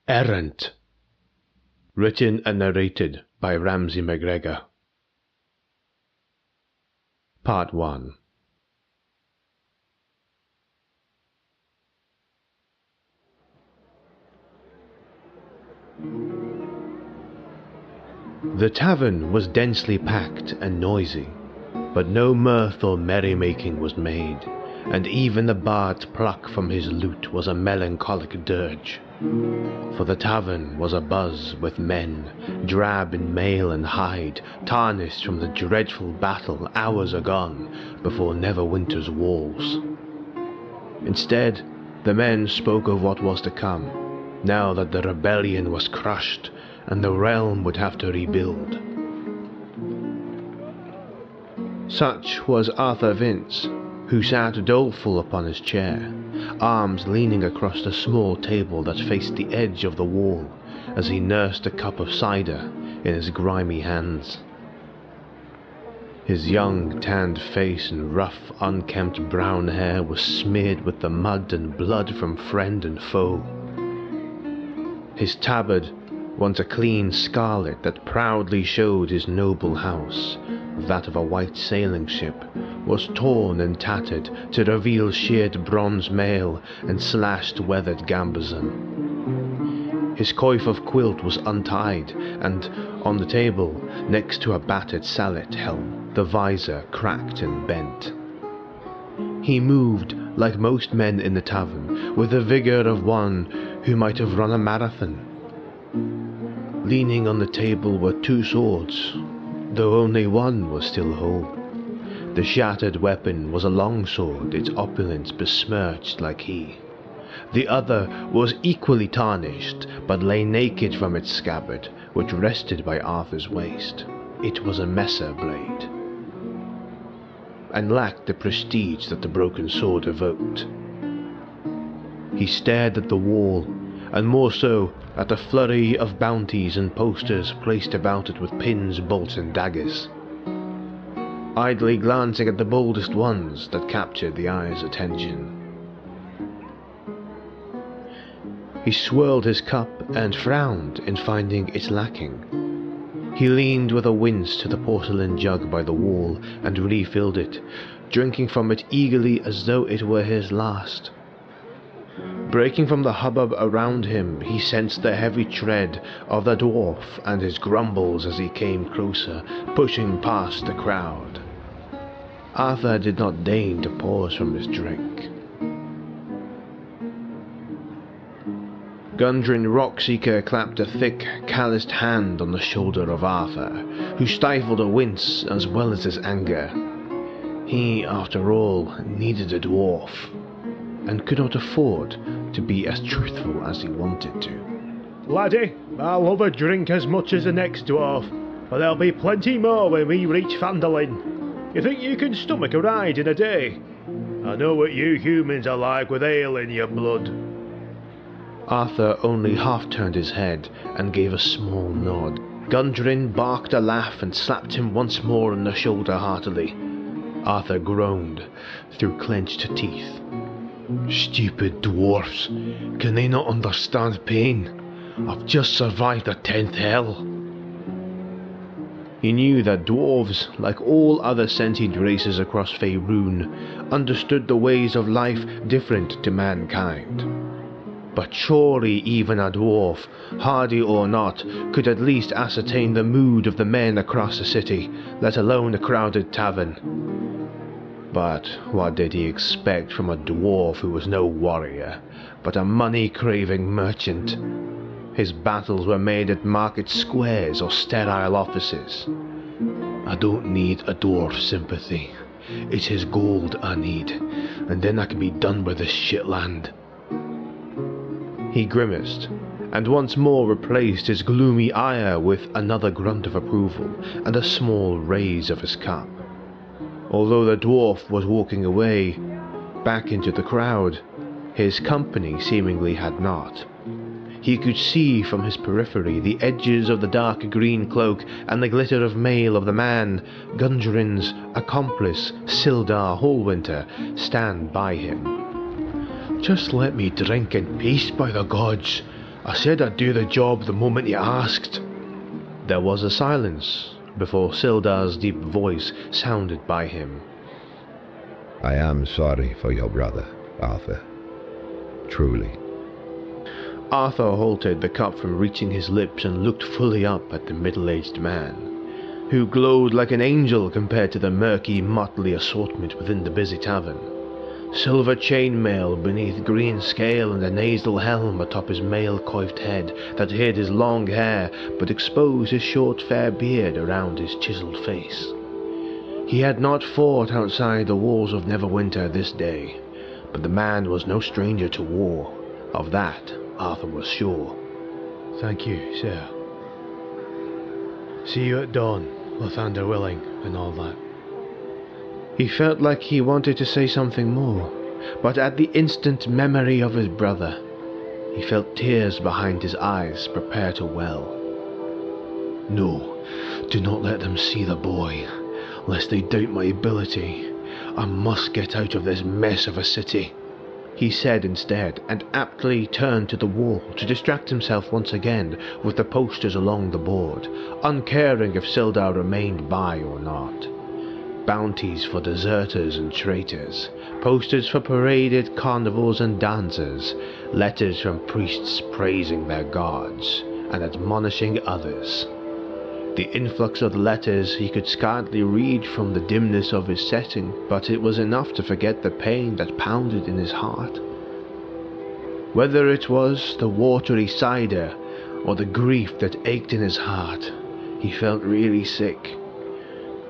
Errant. Written and narrated by Ramsay McGregor. Part 1. The tavern was densely packed and noisy, but no mirth or merrymaking was made, and even the bard's pluck from his lute was a melancholic dirge. For the tavern was abuzz with men, drab in mail and hide, tarnished from the dreadful battle hours agone before Neverwinter's walls. Instead, the men spoke of what was to come, now that the rebellion was crushed and the realm would have to rebuild. Such was Arthur Vince, who sat doleful upon his chair, arms leaning across the small table that faced the edge of the wall as he nursed a cup of cider in his grimy hands. His young, tanned face and rough, unkempt brown hair was smeared with the mud and blood from friend and foe. His tabard, once a clean scarlet that proudly showed his noble house, that of a white sailing ship, was torn and tattered to reveal sheared bronze mail and slashed weathered gambeson. His coif of quilt was untied, and on the table, next to a battered sallet helm, the visor cracked and bent. He moved, like most men in the tavern, with the vigour of one who might have run a marathon. Leaning on the table were two swords, though only one was still whole. The shattered weapon was a longsword, its opulence besmirched like he. The other was equally tarnished, but lay naked from its scabbard, which rested by Arthur's waist. It was a messer blade, and lacked the prestige that the broken sword evoked. He stared at the wall, and more so at the flurry of bounties and posters placed about it with pins, bolts, and daggers, idly glancing at the boldest ones that captured the eye's attention. He swirled his cup and frowned in finding it lacking. He leaned with a wince to the porcelain jug by the wall and refilled it, drinking from it eagerly as though it were his last. Breaking from the hubbub around him, he sensed the heavy tread of the dwarf and his grumbles as he came closer, pushing past the crowd. Arthur did not deign to pause from his drink. Gundren Rockseeker clapped a thick, calloused hand on the shoulder of Arthur, who stifled a wince as well as his anger. He, after all, needed a dwarf, and could not afford to be as truthful as he wanted to. "Laddie, I'll love a drink as much as the next dwarf, but there'll be plenty more when we reach Phandalin. You think you can stomach a ride in a day? I know what you humans are like with ale in your blood." Arthur only half turned his head and gave a small nod. Gundren barked a laugh and slapped him once more on the shoulder heartily. Arthur groaned through clenched teeth. "Stupid dwarfs! Can they not understand pain? I've just survived the 10th hell." He knew that dwarves, like all other sentient races across Faerun, understood the ways of life different to mankind. But surely even a dwarf, hardy or not, could at least ascertain the mood of the men across the city, let alone a crowded tavern. But what did he expect from a dwarf who was no warrior, but a money-craving merchant? His battles were made at market squares or sterile offices. "I don't need a dwarf's sympathy. It's his gold I need, and then I can be done with this shitland." He grimaced, and once more replaced his gloomy ire with another grunt of approval and a small raise of his cup. Although the dwarf was walking away, back into the crowd, his company seemingly had not. He could see from his periphery the edges of the dark green cloak and the glitter of mail of the man, Gundren's accomplice, Sildar Hallwinter, stand by him. "Just let me drink in peace, by the gods. I said I'd do the job the moment you asked. There was a silence before Sildar's deep voice sounded by him. I am sorry for your brother, Arthur. Truly. Arthur halted the cup from reaching his lips and looked fully up at the middle-aged man, who glowed like an angel compared to the murky, motley assortment within the busy tavern. Silver chainmail beneath green scale and a nasal helm atop his mail-coiffed head that hid his long hair but exposed his short fair beard around his chiseled face. He had not fought outside the walls of Neverwinter this day, but the man was no stranger to war. Of that, Arthur was sure. Thank you, sir. See you at dawn, Lathander willing, and all that. He felt like he wanted to say something more, but at the instant memory of his brother, he felt tears behind his eyes prepare to well. No, do not let them see the boy, lest they doubt my ability. I must get out of this mess of a city, he said instead, and aptly turned to the wall to distract himself once again with the posters along the board, uncaring if Sildar remained by or not. Bounties for deserters and traitors, posters for paraded carnivals and dancers, letters from priests praising their gods and admonishing others. The influx of the letters he could scarcely read from the dimness of his setting, but it was enough to forget the pain that pounded in his heart. Whether it was the watery cider or the grief that ached in his heart, he felt really sick.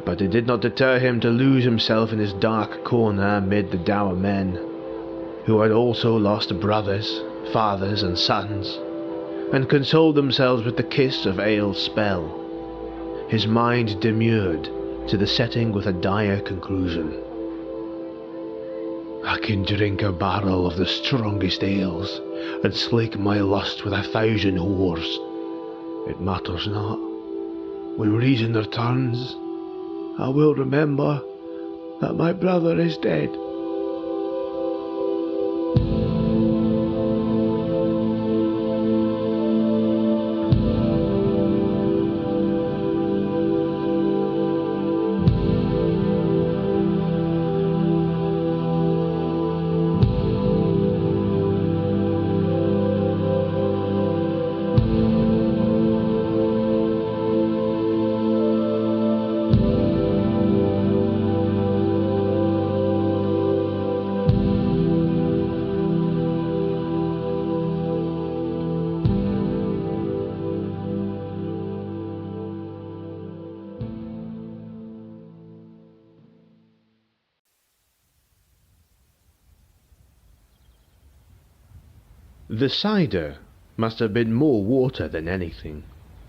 But it did not deter him to lose himself in his dark corner amid the dour men, who had also lost brothers, fathers and sons, and consoled themselves with the kiss of Ael's spell. His mind demurred to the setting with a dire conclusion. I can drink a barrel of the strongest ales, and slake my lust with 1,000 whores. It matters not. When reason returns, I will remember that my brother is dead. The cider must have been more water than anything,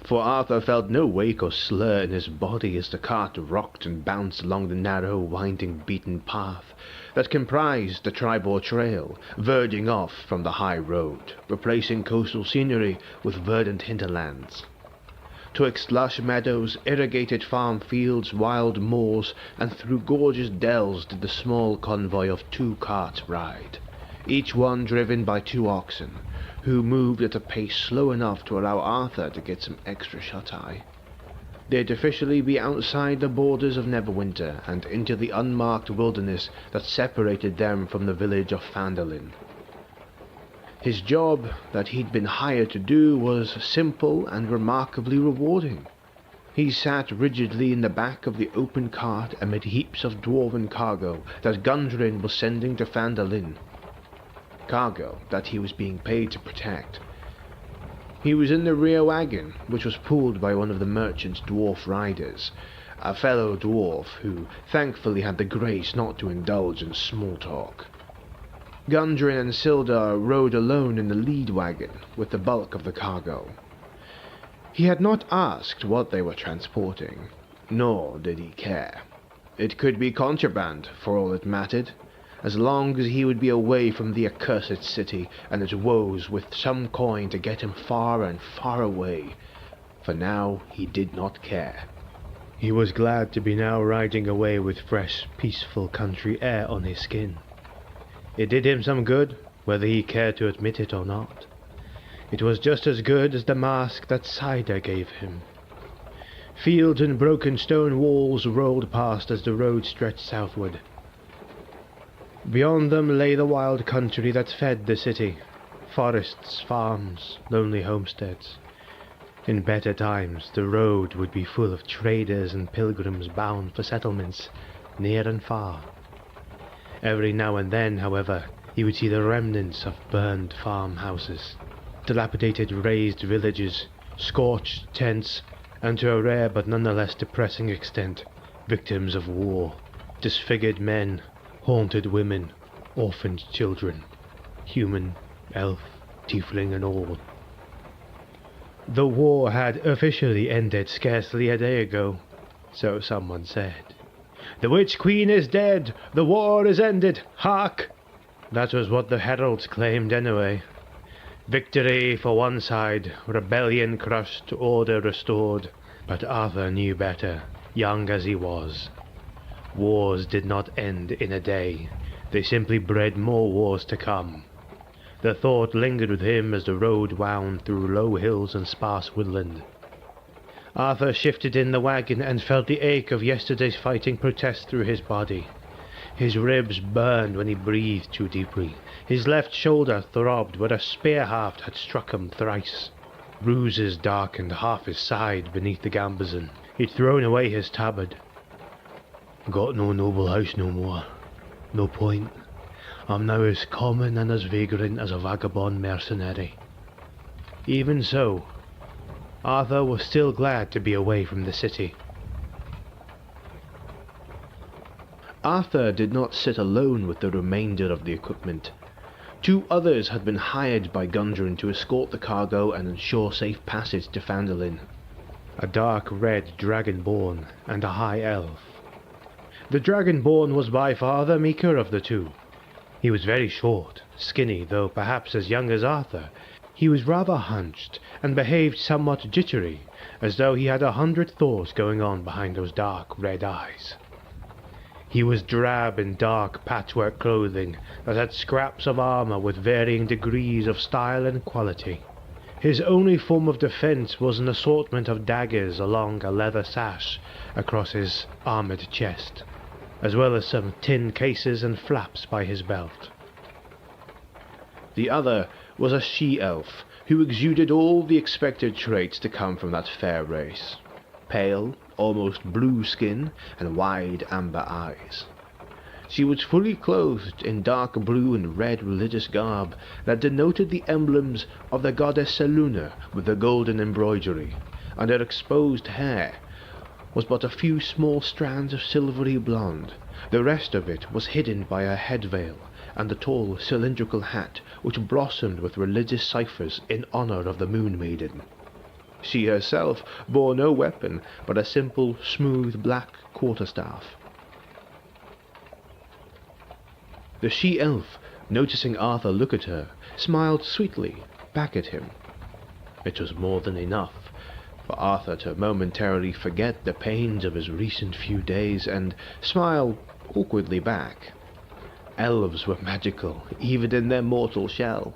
for Arthur felt no wake or slur in his body as the cart rocked and bounced along the narrow, winding, beaten path that comprised the Tribor Trail, verging off from the high road, replacing coastal scenery with verdant hinterlands. Twixt lush meadows, irrigated farm fields, wild moors, and through gorgeous dells did the small convoy of 2 carts ride, each one driven by 2 oxen, who moved at a pace slow enough to allow Arthur to get some extra shut-eye. They'd officially be outside the borders of Neverwinter and into the unmarked wilderness that separated them from the village of Phandelver. His job that he'd been hired to do was simple and remarkably rewarding. He sat rigidly in the back of the open cart amid heaps of dwarven cargo that Gundren was sending to Phandelver. Cargo that he was being paid to protect. He was in the rear wagon, which was pulled by one of the merchant's dwarf riders, a fellow dwarf who thankfully had the grace not to indulge in small talk. Gundren and Sildar rode alone in the lead wagon with the bulk of the cargo. He had not asked what they were transporting, nor did he care. It could be contraband, for all it mattered, as long as he would be away from the accursed city and its woes with some coin to get him far and far away. For now he did not care. He was glad to be now riding away with fresh, peaceful country air on his skin. It did him some good, whether he cared to admit it or not. It was just as good as the mask that Cider gave him. Fields and broken stone walls rolled past as the road stretched southward. Beyond them lay the wild country that fed the city. Forests, farms, lonely homesteads. In better times, the road would be full of traders and pilgrims bound for settlements, near and far. Every now and then, however, he would see the remnants of burned farmhouses, dilapidated raised villages, scorched tents, and to a rare but nonetheless depressing extent, victims of war, disfigured men, haunted women, orphaned children, human, elf, tiefling and all. The war had officially ended scarcely a day ago, so someone said. "The Witch Queen is dead! The war is ended! Hark!" That was what the heralds claimed anyway. Victory for one side, rebellion crushed, order restored. But Arthur knew better, young as he was. Wars did not end in a day. They simply bred more wars to come. The thought lingered with him as the road wound through low hills and sparse woodland. Arthur shifted in the wagon and felt the ache of yesterday's fighting protest through his body. His ribs burned when he breathed too deeply. His left shoulder throbbed where a spear haft had struck him thrice. Bruises darkened half his side beneath the gambazon. He'd thrown away his tabard. "Got no noble house no more. No point. I'm now as common and as vagrant as a vagabond mercenary." Even so, Arthur was still glad to be away from the city. Arthur did not sit alone with the remainder of the equipment. 2 others had been hired by Gundren to escort the cargo and ensure safe passage to Phandelver. A dark red dragonborn and a high elf. The dragonborn was by far the meeker of the 2. He was very short, skinny, though perhaps as young as Arthur. He was rather hunched, and behaved somewhat jittery, as though he had 100 thoughts going on behind those dark red eyes. He was drab in dark patchwork clothing that had scraps of armor with varying degrees of style and quality. His only form of defense was an assortment of daggers along a leather sash across his armored chest, as well as some tin cases and flaps by his belt. The other was a she-elf, who exuded all the expected traits to come from that fair race. Pale, almost blue skin, and wide amber eyes. She was fully clothed in dark blue and red religious garb that denoted the emblems of the goddess Seluna with the golden embroidery, and her exposed hair was but a few small strands of silvery blonde. The rest of it was hidden by a head veil and a tall cylindrical hat which blossomed with religious ciphers in honor of the Moon Maiden. She herself bore no weapon but a simple, smooth black quarterstaff. The she-elf, noticing Arthur look at her, smiled sweetly back at him. It was more than enough for Arthur to momentarily forget the pains of his recent few days and smile awkwardly back. Elves were magical, even in their mortal shell.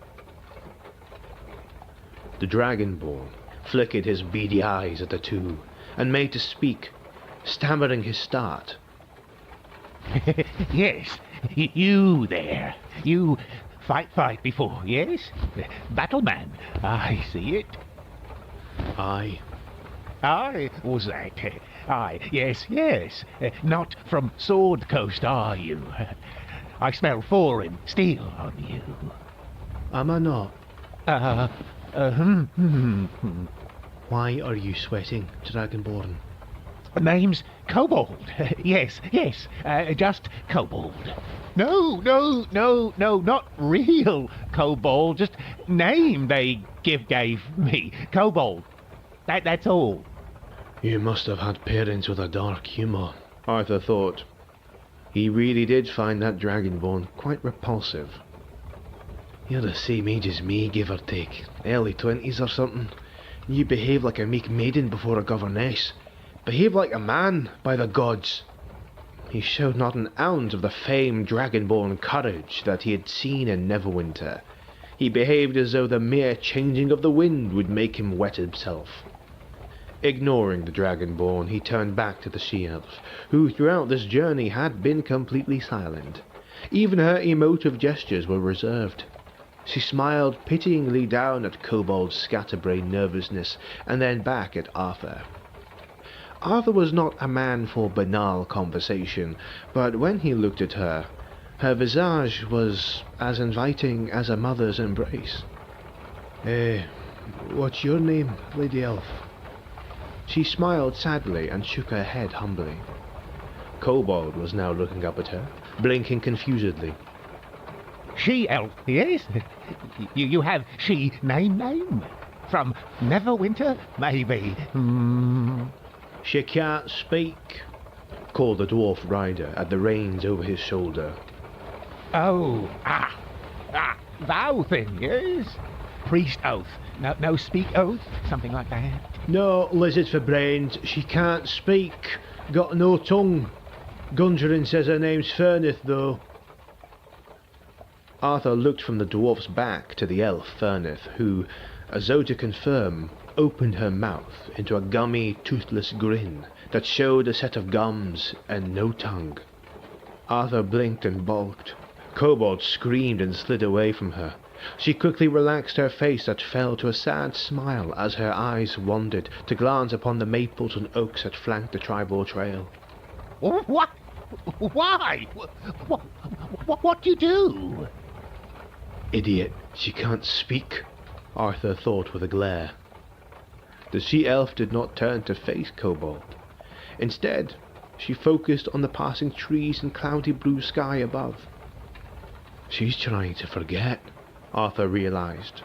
The dragonborn flickered his beady eyes at the 2, and made to speak, stammering his start. "Yes, you there. You fight before, yes? Battleman, I see it." Aye. Aye, was that? Aye, yes. Not from Sword Coast, are you? I smell foreign steel on you. Am I not? Why are you sweating, Dragonborn? Name's Kobold. Yes, just Kobold. No, not real Kobold, just name they gave me. Kobold. That's all. You must have had parents with a dark humour, Arthur thought. He really did find that Dragonborn quite repulsive. You're the same age as me, give or take, early 20s or something. You behave like a meek maiden before a governess. Behave like a man, by the gods. He showed not an ounce of the famed Dragonborn courage that he had seen in Neverwinter. He behaved as though the mere changing of the wind would make him wet himself. Ignoring the Dragonborn, he turned back to the she-elf, who throughout this journey had been completely silent. Even her emotive gestures were reserved. She smiled pityingly down at Kobold's scatterbrained nervousness, and then back at Arthur. Arthur was not a man for banal conversation, but when he looked at her, her visage was as inviting as a mother's embrace. What's your name, Lady Elf? She smiled sadly and shook her head humbly. Kobold was now looking up at her, blinking confusedly. She-elf, yes? You have she-name? From Neverwinter, maybe? She can't speak, called the dwarf rider at the reins over his shoulder. Oh, thou thing, yes? Priest oath, no speak oath, something like that. No, lizard for brains. She can't speak. Got no tongue. Gundren says her name's Fernith, though. Arthur looked from the dwarf's back to the elf Fernith, who, as though to confirm, opened her mouth into a gummy, toothless grin that showed a set of gums and no tongue. Arthur blinked and balked. Kobold screamed and slid away from her. She quickly relaxed her face that fell to a sad smile as her eyes wandered to glance upon the maples and oaks that flanked the tribal trail. What? Why? What do you do? Idiot, she can't speak, Arthur thought with a glare. The she-elf did not turn to face Kobold. Instead, she focused on the passing trees and cloudy blue sky above. She's trying to forget, Arthur realized.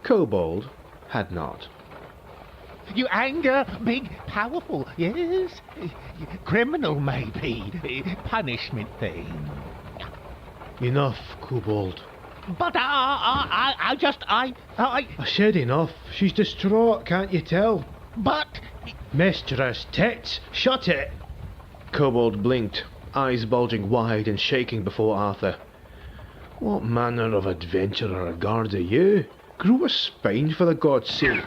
Kobold had not. You anger, big, powerful, yes? Criminal, maybe. Punishment thing. Enough, Kobold. But I said enough. She's distraught, can't you tell? But... Mistress Tits, shut it! Kobold blinked, eyes bulging wide and shaking before Arthur. What manner of adventurer or guard are you? Grow a spine for the god's sake.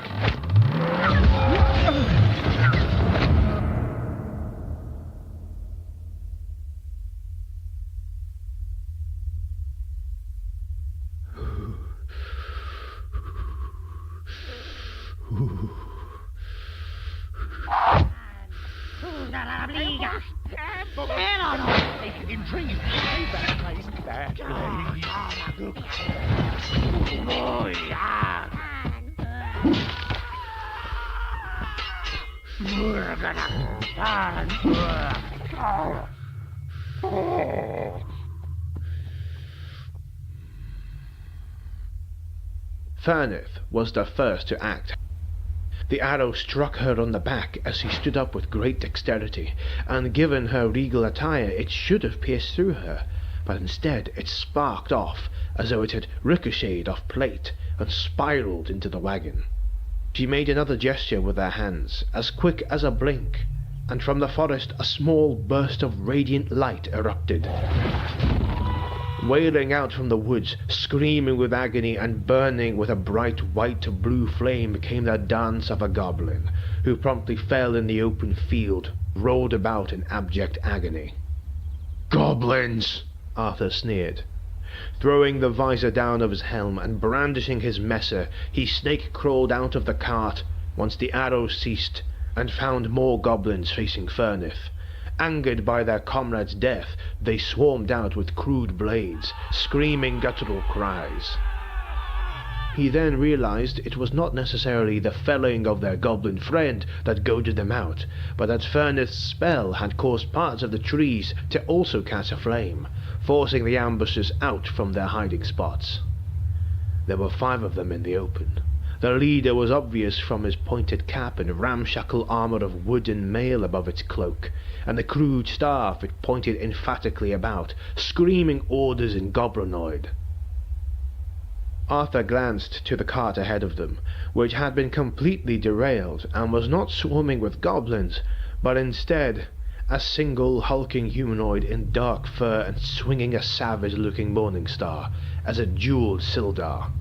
Fernith was the first to act. The arrow struck her on the back as she stood up with great dexterity, and given her regal attire it should have pierced through her, but instead it sparked off as though it had ricocheted off plate and spiraled into the wagon. She made another gesture with her hands, as quick as a blink, and from the forest a small burst of radiant light erupted. Wailing out from the woods, screaming with agony and burning with a bright white-blue flame came the dance of a goblin, who promptly fell in the open field, rolled about in abject agony. "Goblins!" Arthur sneered. Throwing the visor down of his helm and brandishing his messer, he snake-crawled out of the cart once the arrows ceased, and found more goblins facing Fernith. Angered by their comrade's death, they swarmed out with crude blades, screaming guttural cries. He then realized it was not necessarily the felling of their goblin friend that goaded them out, but that Fernith's spell had caused parts of the trees to also catch aflame, forcing the ambushers out from their hiding spots. There were 5 of them in the open. The leader was obvious from his pointed cap and ramshackle armor of wood and mail above its cloak, and the crude staff it pointed emphatically about, screaming orders in goblinoid. Arthur glanced to the cart ahead of them, which had been completely derailed and was not swarming with goblins, but instead a single hulking humanoid in dark fur and swinging a savage-looking morning star as a jeweled Sildar.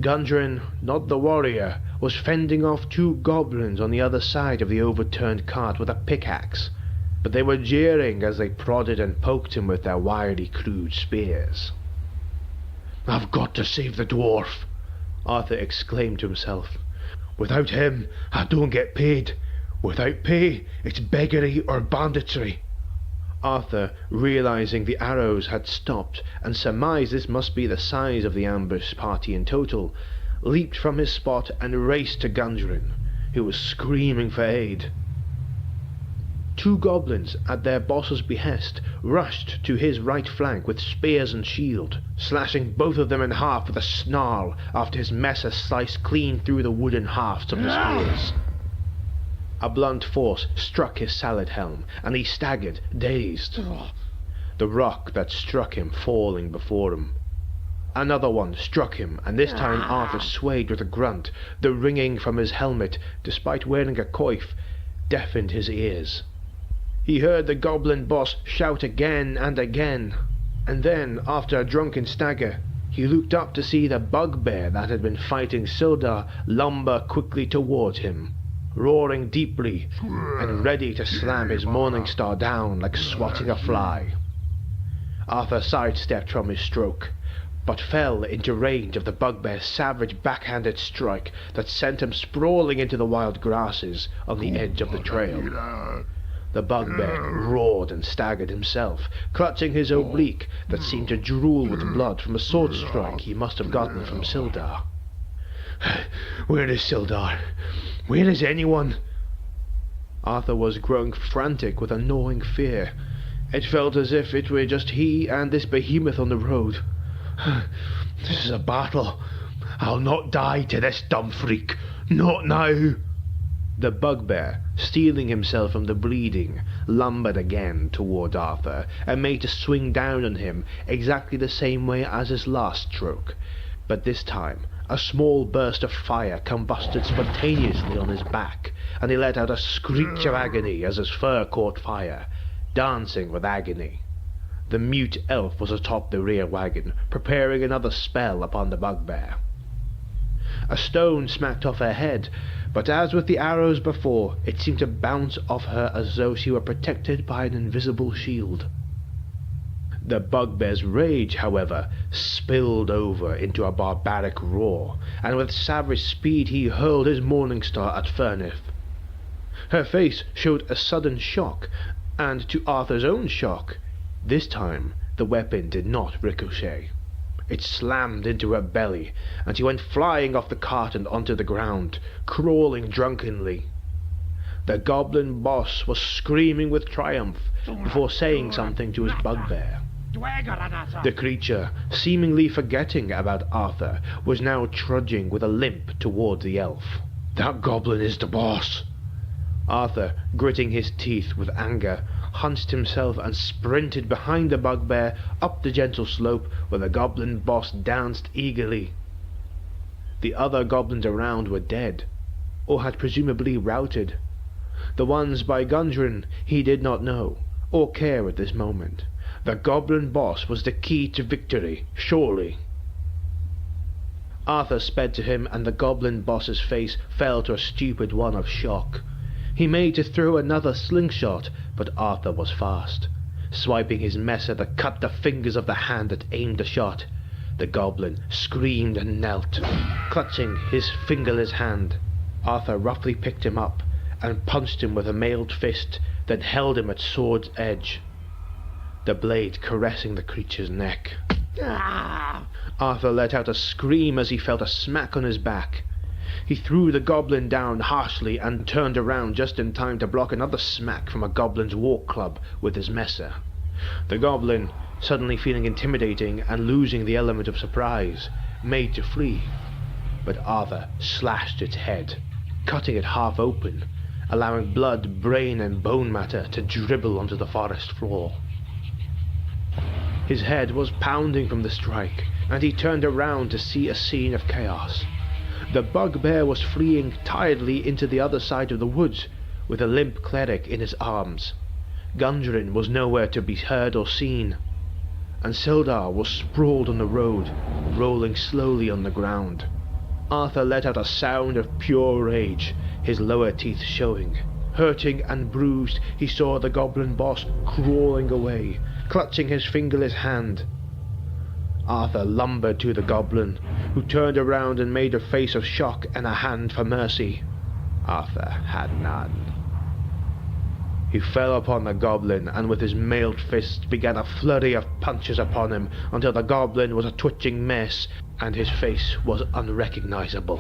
Gundren, not the warrior, was fending off two goblins on the other side of the overturned cart with a pickaxe, but they were jeering as they prodded and poked him with their wily, crude spears. "I've got to save the dwarf," Arthur exclaimed to himself. "Without him, I don't get paid. Without pay, it's beggary or banditry." Arthur, realizing the arrows had stopped and surmised this must be the size of the ambush party in total, leaped from his spot and raced to Gundren, who was screaming for aid. Two goblins, at their boss's behest, rushed to his right flank with spears and shield, slashing both of them in half with a snarl after his messer sliced clean through the wooden hafts of the spears. A blunt force struck his salad helm, and he staggered, dazed, the rock that struck him falling before him. Another one struck him, and this time Arthur swayed with a grunt. The ringing from his helmet, despite wearing a coif, deafened his ears. He heard the goblin boss shout again and again, and then, after a drunken stagger, he looked up to see the bugbear that had been fighting Sildar lumber quickly towards him, roaring deeply and ready to slam his Morningstar down like swatting a fly. Arthur sidestepped from his stroke, but fell into range of the bugbear's savage backhanded strike that sent him sprawling into the wild grasses on the edge of the trail. The bugbear roared and staggered himself, clutching his oblique that seemed to drool with blood from a sword strike he must have gotten from Sildar. "Where is Sildar? Where is anyone?" Arthur was growing frantic with a gnawing fear. It felt as if it were just he and this behemoth on the road. "This is a battle. I'll not die to this dumb freak. Not now." The bugbear, steeling himself from the bleeding, lumbered again toward Arthur and made to swing down on him exactly the same way as his last stroke, but this time a small burst of fire combusted spontaneously on his back, and he let out a screech of agony as his fur caught fire, dancing with agony. The mute elf was atop the rear wagon, preparing another spell upon the bugbear. A stone smacked off her head, but as with the arrows before, it seemed to bounce off her as though she were protected by an invisible shield. The bugbear's rage, however, spilled over into a barbaric roar, and with savage speed he hurled his Morningstar at Fernith. Her face showed a sudden shock, and to Arthur's own shock, this time the weapon did not ricochet. It slammed into her belly, and she went flying off the cart and onto the ground, crawling drunkenly. The goblin boss was screaming with triumph before saying something to his bugbear. The creature, seemingly forgetting about Arthur, was now trudging with a limp toward the elf. "That goblin is the boss." Arthur, gritting his teeth with anger, hunched himself and sprinted behind the bugbear up the gentle slope where the goblin boss danced eagerly. The other goblins around were dead, or had presumably routed. The ones by Gundren he did not know, or care at this moment. The goblin boss was the key to victory, surely. Arthur sped to him, and the goblin boss's face fell to a stupid one of shock. He made to throw another slingshot, but Arthur was fast, swiping his messer that cut the fingers of the hand that aimed the shot. The goblin screamed and knelt, clutching his fingerless hand. Arthur roughly picked him up and punched him with a mailed fist that held him at sword's edge, the blade caressing the creature's neck. Arthur let out a scream as he felt a smack on his back. He threw the goblin down harshly and turned around just in time to block another smack from a goblin's war club with his messer. The goblin, suddenly feeling intimidating and losing the element of surprise, made to flee, but Arthur slashed its head, cutting it half open, allowing blood, brain and bone matter to dribble onto the forest floor. His head was pounding from the strike, and he turned around to see a scene of chaos. The bugbear was fleeing tiredly into the other side of the woods, with a limp cleric in his arms. Gundren was nowhere to be heard or seen, and Sildar was sprawled on the road, rolling slowly on the ground, Arthur let out a sound of pure rage, his lower teeth showing. Hurting and bruised, he saw the goblin boss crawling away, clutching his fingerless hand. Arthur lumbered to the goblin, who turned around and made a face of shock and a hand for mercy. Arthur had none. He fell upon the goblin, and with his mailed fists began a flurry of punches upon him, until the goblin was a twitching mess, and his face was unrecognizable.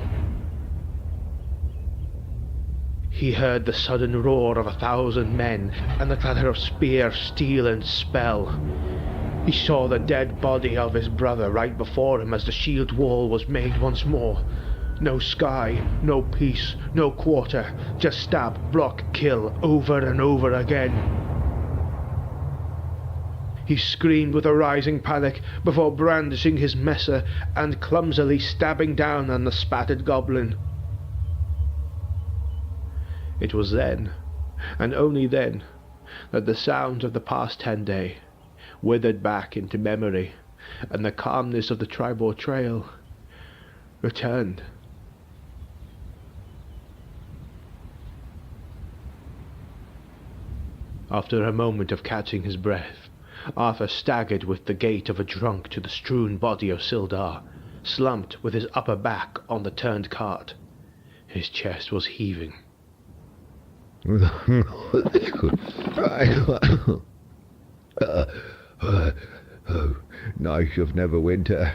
He heard the sudden roar of 1,000 men, and the clatter of spear, steel, and spell. He saw the dead body of his brother right before him as the shield wall was made once more. No sky, no peace, no quarter, just stab, block, kill, over and over again. He screamed with a rising panic before brandishing his messer and clumsily stabbing down on the spattered goblin. It was then, and only then, that the sounds of the past 10 day withered back into memory, and the calmness of the tribal trail returned. After a moment of catching his breath, Arthur staggered with the gait of a drunk to the strewn body of Sildar, slumped with his upper back on the turned cart. His chest was heaving. Knight of Neverwinter,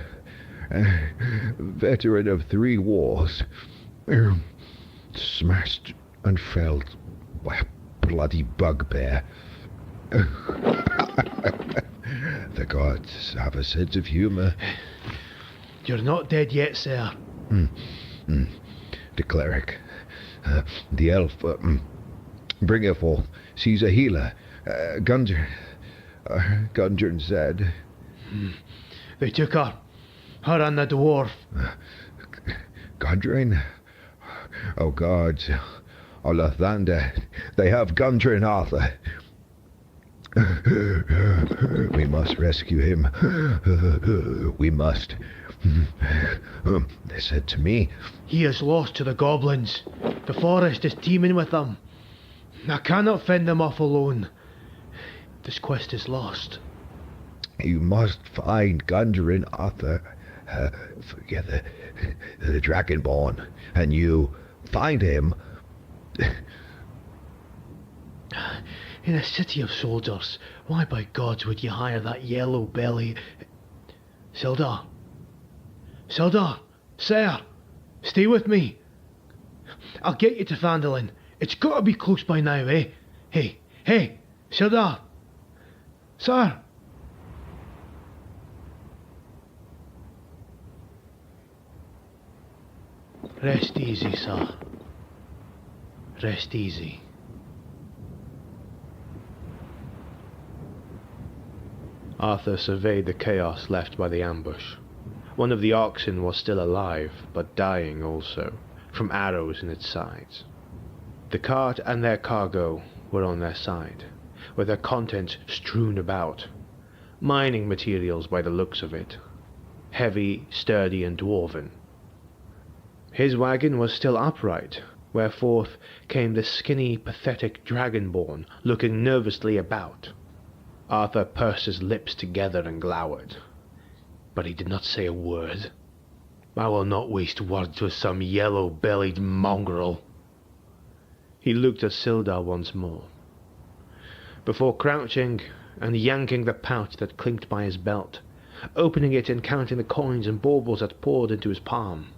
veteran of 3 wars, smashed and felled by a bloody bugbear. The gods have a sense of humour. You're not dead yet, sir. The cleric, the elf, bringer for Caesar healer, Gundren said. They took her and the dwarf. Gundren? Oh gods, oh Lathander, they have Gundren, Arthur. We must rescue him. We must. They said to me, he is lost to the goblins. The forest is teeming with them. I cannot fend them off alone. This quest is lost. You must find Gundren, Arthur. Forget the Dragonborn. And you find him. In a city of soldiers, why by gods would you hire that yellow belly? Sildar! Sildar! Sir! Stay with me! I'll get you to Phandelver. It's got to be close by now, eh? Hey! Sildar! Sir! Rest easy, sir. Rest easy. Arthur surveyed the chaos left by the ambush. One of the oxen was still alive, but dying also, from arrows in its sides. The cart and their cargo were on their side, with their contents strewn about. Mining materials by the looks of it. Heavy, sturdy, and dwarven. His wagon was still upright, where forth came the skinny, pathetic dragonborn, looking nervously about. Arthur pursed his lips together and glowered, but he did not say a word. I will not waste words with some yellow-bellied mongrel. He looked at Sildar once more, before crouching and yanking the pouch that clinked by his belt, opening it and counting the coins and baubles that poured into his palm.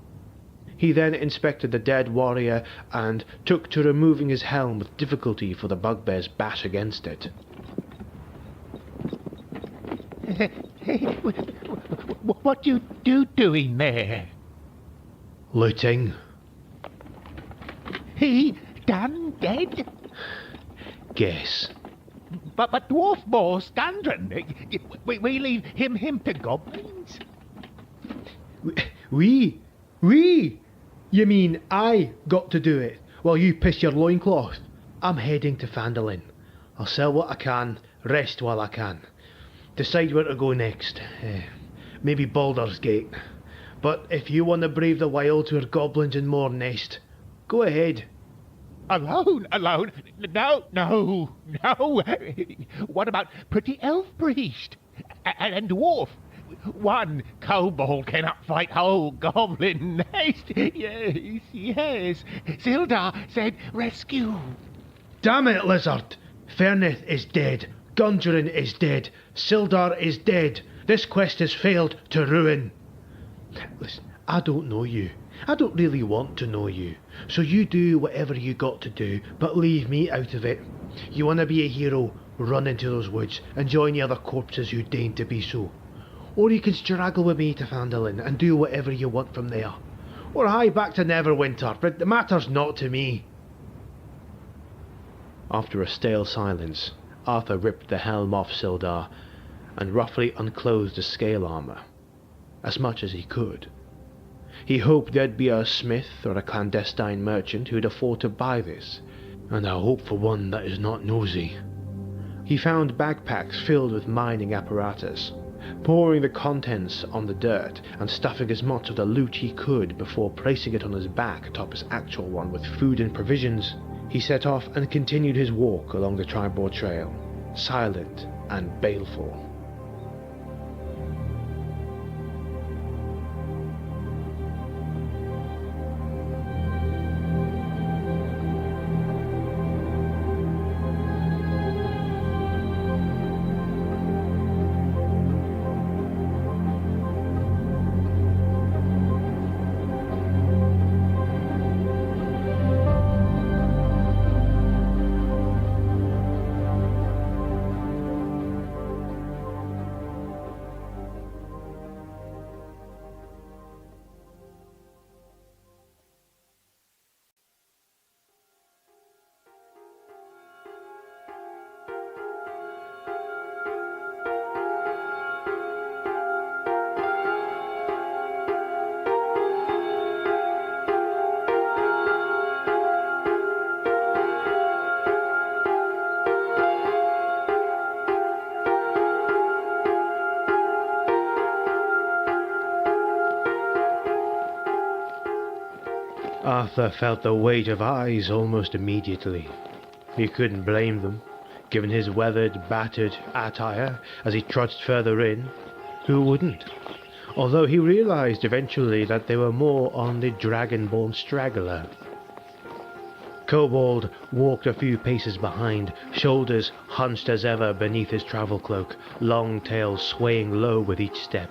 He then inspected the dead warrior and took to removing his helm with difficulty for the bugbear's bash against it. What you doing there? Looting. He done dead? Guess. But dwarf boss Gundren, we leave him to goblins? We? You mean I got to do it while you piss your loincloth? I'm heading to Phandelver. I'll sell what I can, rest while I can. Decide where to go next. Maybe Baldur's Gate. But if you want to brave the wilds where goblins and more nest, go ahead. Alone? No, no, no. What about pretty elf priest? And dwarf? One kobold cannot fight whole goblin nest. Yes, yes. Sildar said rescue. Damn it, lizard! Fernith is dead. Gundren is dead. Sildar is dead. This quest has failed to ruin. Listen, I don't know you. I don't really want to know you. So you do whatever you got to do, but leave me out of it. You want to be a hero, run into those woods and join the other corpses who deign to be so. Or you can straggle with me to Phandalin and do whatever you want from there. Or hie back to Neverwinter, but it matters not to me. After a stale silence, Arthur ripped the helm off Sildar and roughly unclosed the scale armour, as much as he could. He hoped there'd be a smith or a clandestine merchant who'd afford to buy this, and I hope for one that is not nosy. He found backpacks filled with mining apparatus, pouring the contents on the dirt and stuffing as much of the loot he could before placing it on his back atop his actual one with food and provisions. He set off and continued his walk along the Tribord Trail, silent and baleful. Arthur felt the weight of eyes almost immediately. He couldn't blame them, given his weathered, battered attire as he trudged further in. Who wouldn't? Although he realized eventually that they were more on the dragonborn straggler. Kobold walked a few paces behind, shoulders hunched as ever beneath his travel cloak, long tail swaying low with each step.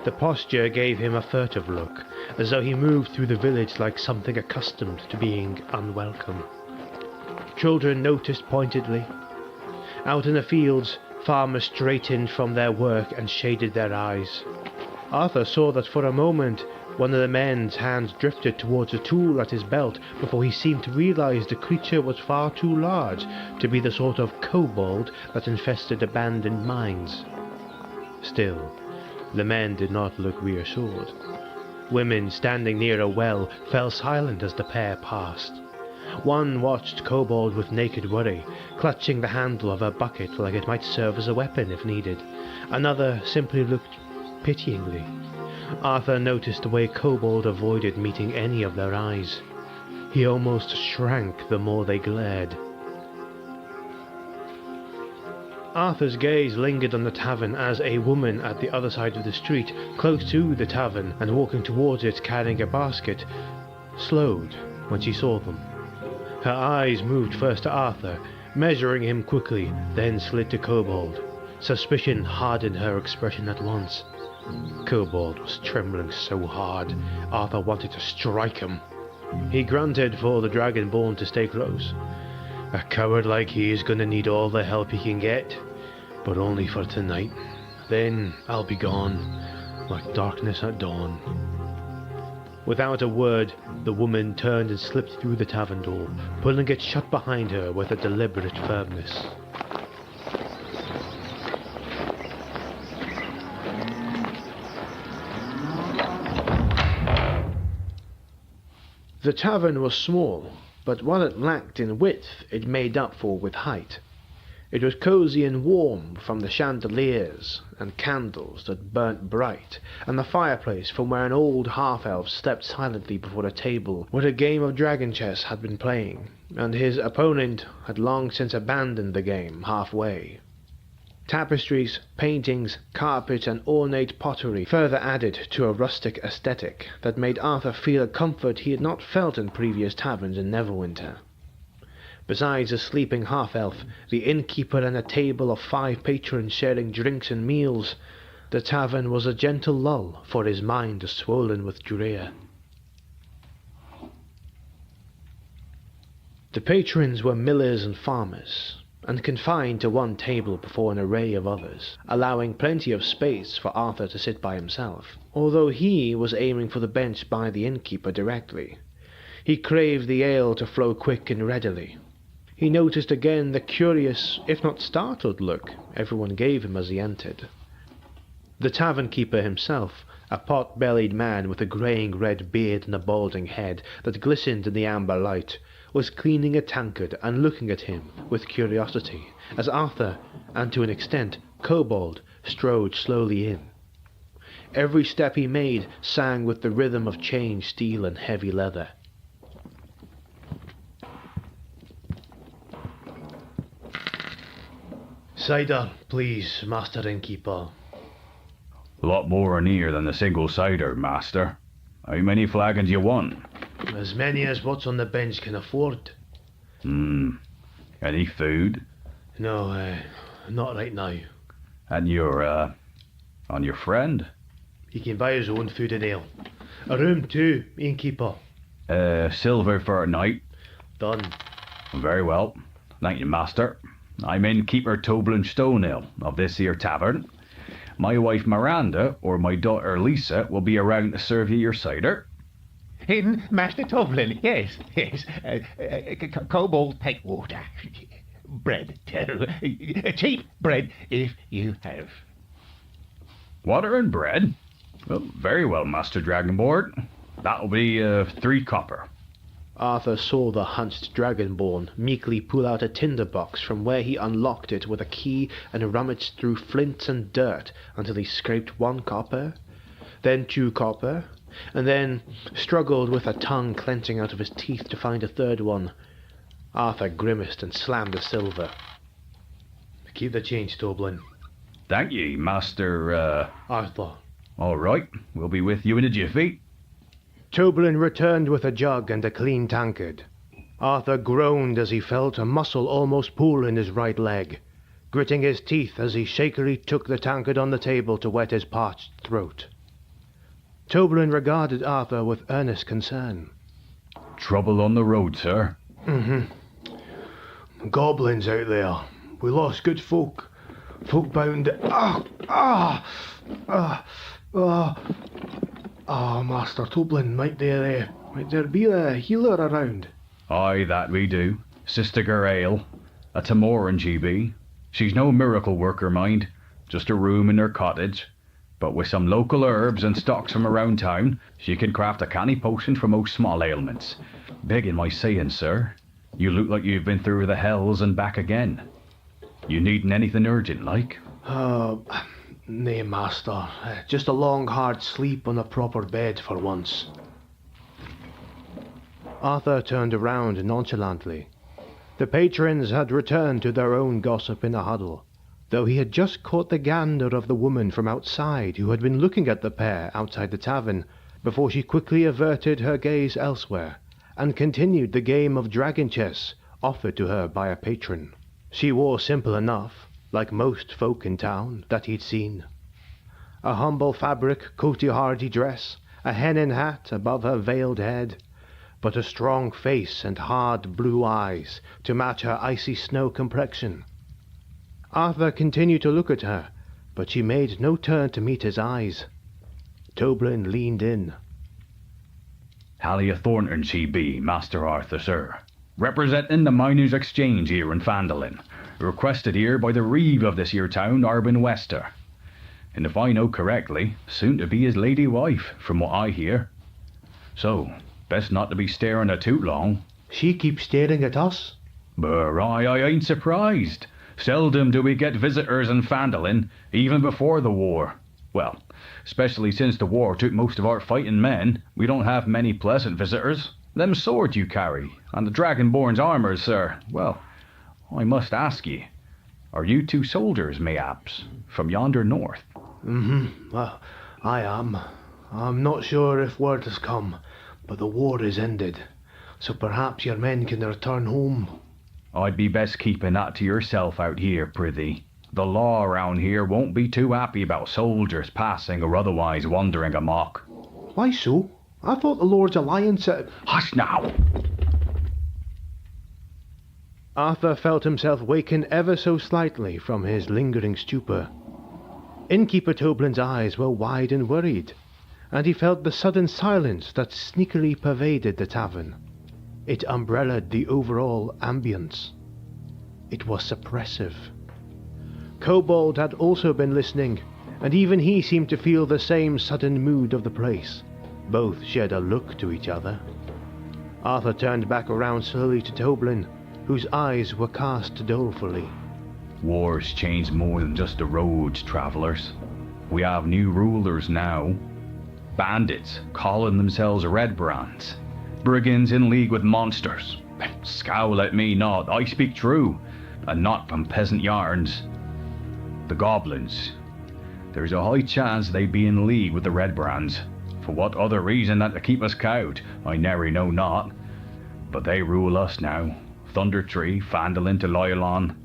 The posture gave him a furtive look, as though he moved through the village like something accustomed to being unwelcome. Children noticed pointedly. Out in the fields, farmers straightened from their work and shaded their eyes. Arthur saw that for a moment one of the men's hands drifted towards a tool at his belt before he seemed to realize the creature was far too large to be the sort of kobold that infested abandoned mines. Still, the men did not look reassured. Women standing near a well fell silent as the pair passed. One watched Kobold with naked worry, clutching the handle of her bucket like it might serve as a weapon if needed. Another simply looked pityingly. Arthur noticed the way Kobold avoided meeting any of their eyes. He almost shrank the more they glared. Arthur's gaze lingered on the tavern as a woman at the other side of the street, close to the tavern and walking towards it carrying a basket, slowed when she saw them. Her eyes moved first to Arthur, measuring him quickly, then slid to Kobold. Suspicion hardened her expression at once. Kobold was trembling so hard, Arthur wanted to strike him. He grunted for the Dragonborn to stay close. A coward like he is gonna need all the help he can get, but only for tonight. Then I'll be gone, like darkness at dawn. Without a word, the woman turned and slipped through the tavern door, pulling it shut behind her with a deliberate firmness. The tavern was small, but what it lacked in width it made up for with height. It was cosy and warm from the chandeliers and candles that burnt bright, and the fireplace from where an old half-elf slept silently before the table where a game of dragon chess had been playing, and his opponent had long since abandoned the game halfway. Tapestries, paintings, carpets, and ornate pottery further added to a rustic aesthetic that made Arthur feel a comfort he had not felt in previous taverns in Neverwinter. Besides a sleeping half-elf, the innkeeper, and a table of 5 patrons sharing drinks and meals, the tavern was a gentle lull for his mind swollen with drear. The patrons were millers and farmers, and confined to one table before an array of others, allowing plenty of space for Arthur to sit by himself, although he was aiming for the bench by the innkeeper directly. He craved the ale to flow quick and readily. He noticed again the curious, if not startled look everyone gave him as he entered. The tavern-keeper himself, a pot-bellied man with a greying red beard and a balding head that glistened in the amber light, was cleaning a tankard and looking at him with curiosity, as Arthur, and to an extent Kobold, strode slowly in. Every step he made sang with the rhythm of chained steel and heavy leather. Cider, please, Master Innkeeper. A lot more in here than the single cider, Master. How many flagons you want? As many as what's on the bench can afford. Any food? No, not right now. And you're, on your friend? He can buy his own food and ale. A room too, Innkeeper. Silver for a night. Done. Very well. Thank you, Master. I'm innkeeper BeatrixONeal of this here tavern. My wife Miranda or my daughter Lisa will be around to serve you your cider. In Master Toblin, yes. Kobold, take water. Bread, too. Cheap bread, if you have. Water and bread? Well, very well, Master Dragonborn. That'll be 3 copper. Arthur saw the hunched dragonborn meekly pull out a tinderbox from where he unlocked it with a key and rummaged through flints and dirt until he scraped 1 copper, then 2 copper, and then struggled with a tongue clenching out of his teeth to find a 3rd one. Arthur grimaced and slammed the silver. Keep the change, Toblin. Thank ye, Master, Arthur. All right, we'll be with you in a jiffy. Toblin returned with a jug and a clean tankard. Arthur groaned as he felt a muscle almost pull in his right leg, gritting his teeth as he shakily took the tankard on the table to wet his parched throat. Toblin regarded Arthur with earnest concern. Trouble on the road, sir? Goblins out there. We lost good folk. Folk bound... Master Toblin, might there be a healer around? Aye, that we do. Sister Gerail. A Tamoran she be. She's no miracle worker, mind. Just a room in her cottage. But with some local herbs and stocks from around town, she can craft a canny potion for most small ailments. Begging my saying, sir, you look like you've been through the hells and back again. You needin' anything urgent, like? Nay, Master. Just a long, hard sleep on a proper bed for once. Arthur turned around nonchalantly. The patrons had returned to their own gossip in a huddle, though he had just caught the gander of the woman from outside who had been looking at the pair outside the tavern before she quickly averted her gaze elsewhere and continued the game of dragon chess offered to her by a patron. She wore simple enough, like most folk in town that he'd seen. A humble fabric coty-hardy dress, a hennin hat above her veiled head, but a strong face and hard blue eyes to match her icy snow complexion. Arthur continued to look at her, but she made no turn to meet his eyes. Toblin leaned in. Halia Thornton she be, Master Arthur, sir. Representing the Miners' Exchange here in Phandelver. Requested here by the reeve of this here town, Arbin Wester. And if I know correctly, soon to be his lady wife, from what I hear. So, best not to be staring at too long. She keeps staring at us. But I ain't surprised. Seldom do we get visitors in Phandelver, even before the war. Well, especially since the war took most of our fighting men, we don't have many pleasant visitors. Them swords you carry, and the Dragonborn's armour, sir, well, I must ask ye, are you two soldiers, mayhaps, from yonder north? Well, I am. I'm not sure if word has come, but the war is ended, so perhaps your men can return home. I'd be best keeping that to yourself out here, prithee. The law around here won't be too happy about soldiers passing or otherwise wandering amok. Why so? I thought the Lord's Alliance... Hush now! Arthur felt himself waken ever so slightly from his lingering stupor. Innkeeper Toblin's eyes were wide and worried, and he felt the sudden silence that sneakily pervaded the tavern. It umbrellaed the overall ambience. It was suppressive. Kobold had also been listening, and even he seemed to feel the same sudden mood of the place. Both shared a look to each other. Arthur turned back around slowly to Toblin, whose eyes were cast dolefully. War's changed more than just the roads, travellers. We have new rulers now. Bandits calling themselves Redbrands. Brigands in league with monsters. Scowl at me not, I speak true, and not from peasant yarns. The goblins. There's a high chance they be in league with the Redbrands. For what other reason than to keep us cowed, I nary know not. But they rule us now. Thundertree, Phandelver to Loyalon.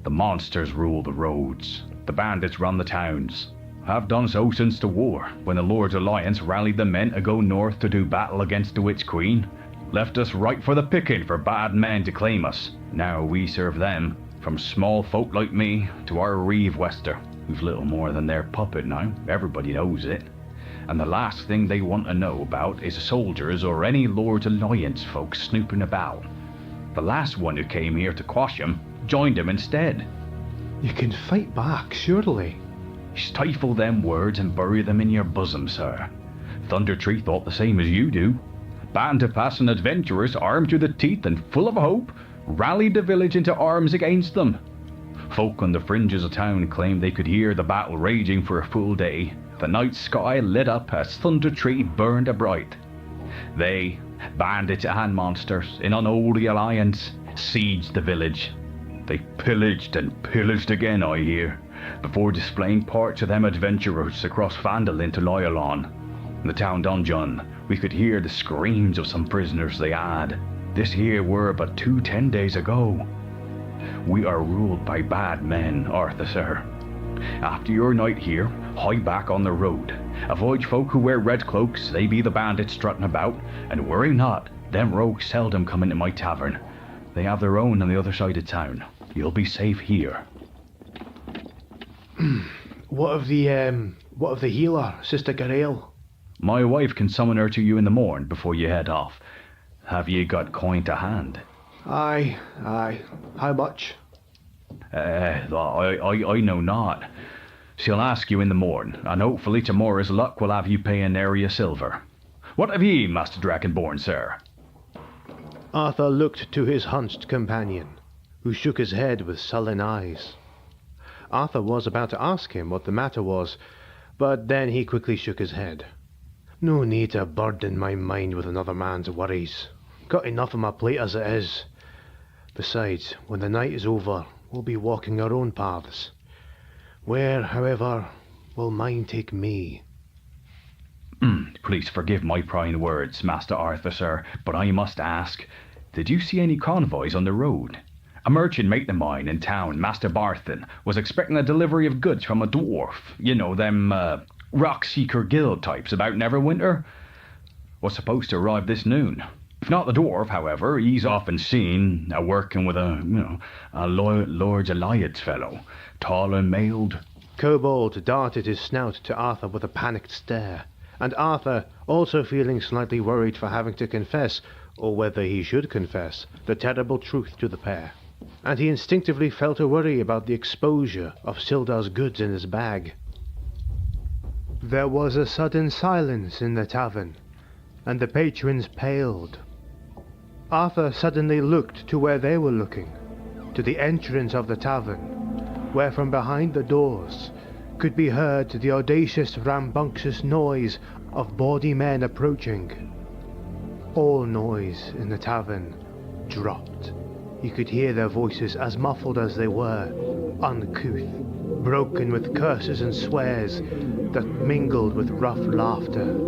The monsters rule the roads. The bandits run the towns. Have done so since the war, when the Lord's Alliance rallied the men to go north to do battle against the Witch Queen. Left us ripe for the picking for bad men to claim us. Now we serve them, from small folk like me to our Reeve Wester, who's little more than their puppet now, everybody knows it. And the last thing they want to know about is soldiers or any Lord's Alliance folks snooping about. The last one who came here to quash him joined him instead. You can fight back, surely. Stifle them words and bury them in your bosom, sir. Thundertree thought the same as you do. Band of passing adventurers armed to the teeth and full of hope rallied the village into arms against them. Folk on the fringes of town claimed they could hear the battle raging for a full day. The night sky lit up as Thundertree burned abright. They, bandits and monsters, in unholy alliance, sieged the village. They pillaged and pillaged again, I hear, before displaying parts of them adventurers across Phandelver to Loyalon. In the town dungeon, we could hear the screams of some prisoners they had. This here were but 10 days ago. We are ruled by bad men, Arthur, sir. After your night here, hide back on the road. Avoid folk who wear red cloaks, they be the bandits strutting about, and worry not, them rogues seldom come into my tavern. They have their own on the other side of town. You'll be safe here. What of the healer, Sister Garael? My wife can summon her to you in the morn before you head off. Have ye got coin to hand? Aye. How much? I know not. She'll ask you in the morn, and hopefully tomorrow's luck will have you pay an area silver. What have ye, Master Dragonborn, sir? Arthur looked to his hunched companion, who shook his head with sullen eyes. Arthur was about to ask him what the matter was, but then he quickly shook his head. No need to burden my mind with another man's worries. Got enough on my plate as it is. Besides, when the night is over, we'll be walking our own paths. Where, however, will mine take me? Please forgive my prying words, Master Arthur, sir, but I must ask, did you see any convoys on the road? A merchant mate of mine in town, Master Barthen, was expecting a delivery of goods from a dwarf. You know, them rock-seeker guild types about Neverwinter. Was supposed to arrive this noon. If not the dwarf, however, he's often seen working with a Lord's Alliance fellow, tall and mailed. Kobold darted his snout to Arthur with a panicked stare, and Arthur, also feeling slightly worried for having to confess, or whether he should confess, the terrible truth to the pair. And he instinctively felt a worry about the exposure of Sildar's goods in his bag. There was a sudden silence in the tavern, and the patrons paled. Arthur suddenly looked to where they were looking. to the entrance of the tavern, where from behind the doors could be heard the audacious rambunctious noise of bawdy men approaching. All noise in the tavern dropped. You could hear their voices, as muffled as they were, uncouth, broken with curses and swears that mingled with rough laughter.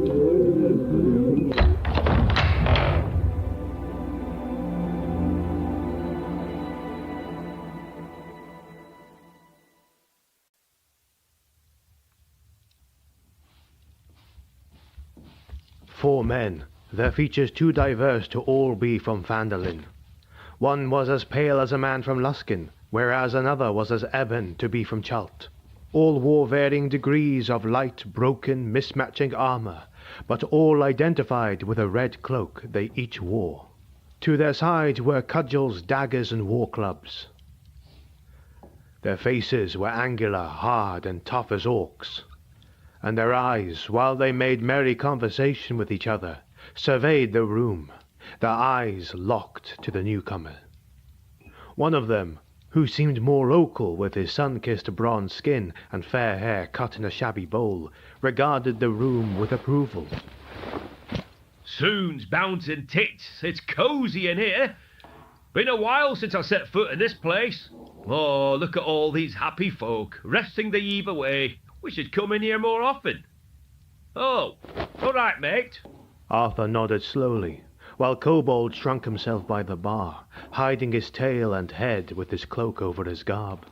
Four men, their features too diverse to all be from Phandelver. One was as pale as a man from Luskin, whereas another was as ebon to be from Chult. All wore varying degrees of light, broken, mismatching armor, but all identified with a red cloak they each wore. To their sides were cudgels, daggers, and war clubs. Their faces were angular, hard, and tough as orcs, and their eyes, while they made merry conversation with each other, surveyed the room, their eyes locked to the newcomer. One of them, who seemed more local with his sun-kissed bronze skin and fair hair cut in a shabby bowl, regarded the room with approval. Soon's bouncing tits, it's cosy in here. Been a while since I set foot in this place. Oh, look at all these happy folk, resting the eve away. We should come in here more often. Oh, all right, mate. Arthur nodded slowly, while Kobold shrunk himself by the bar, hiding his tail and head with his cloak over his garb.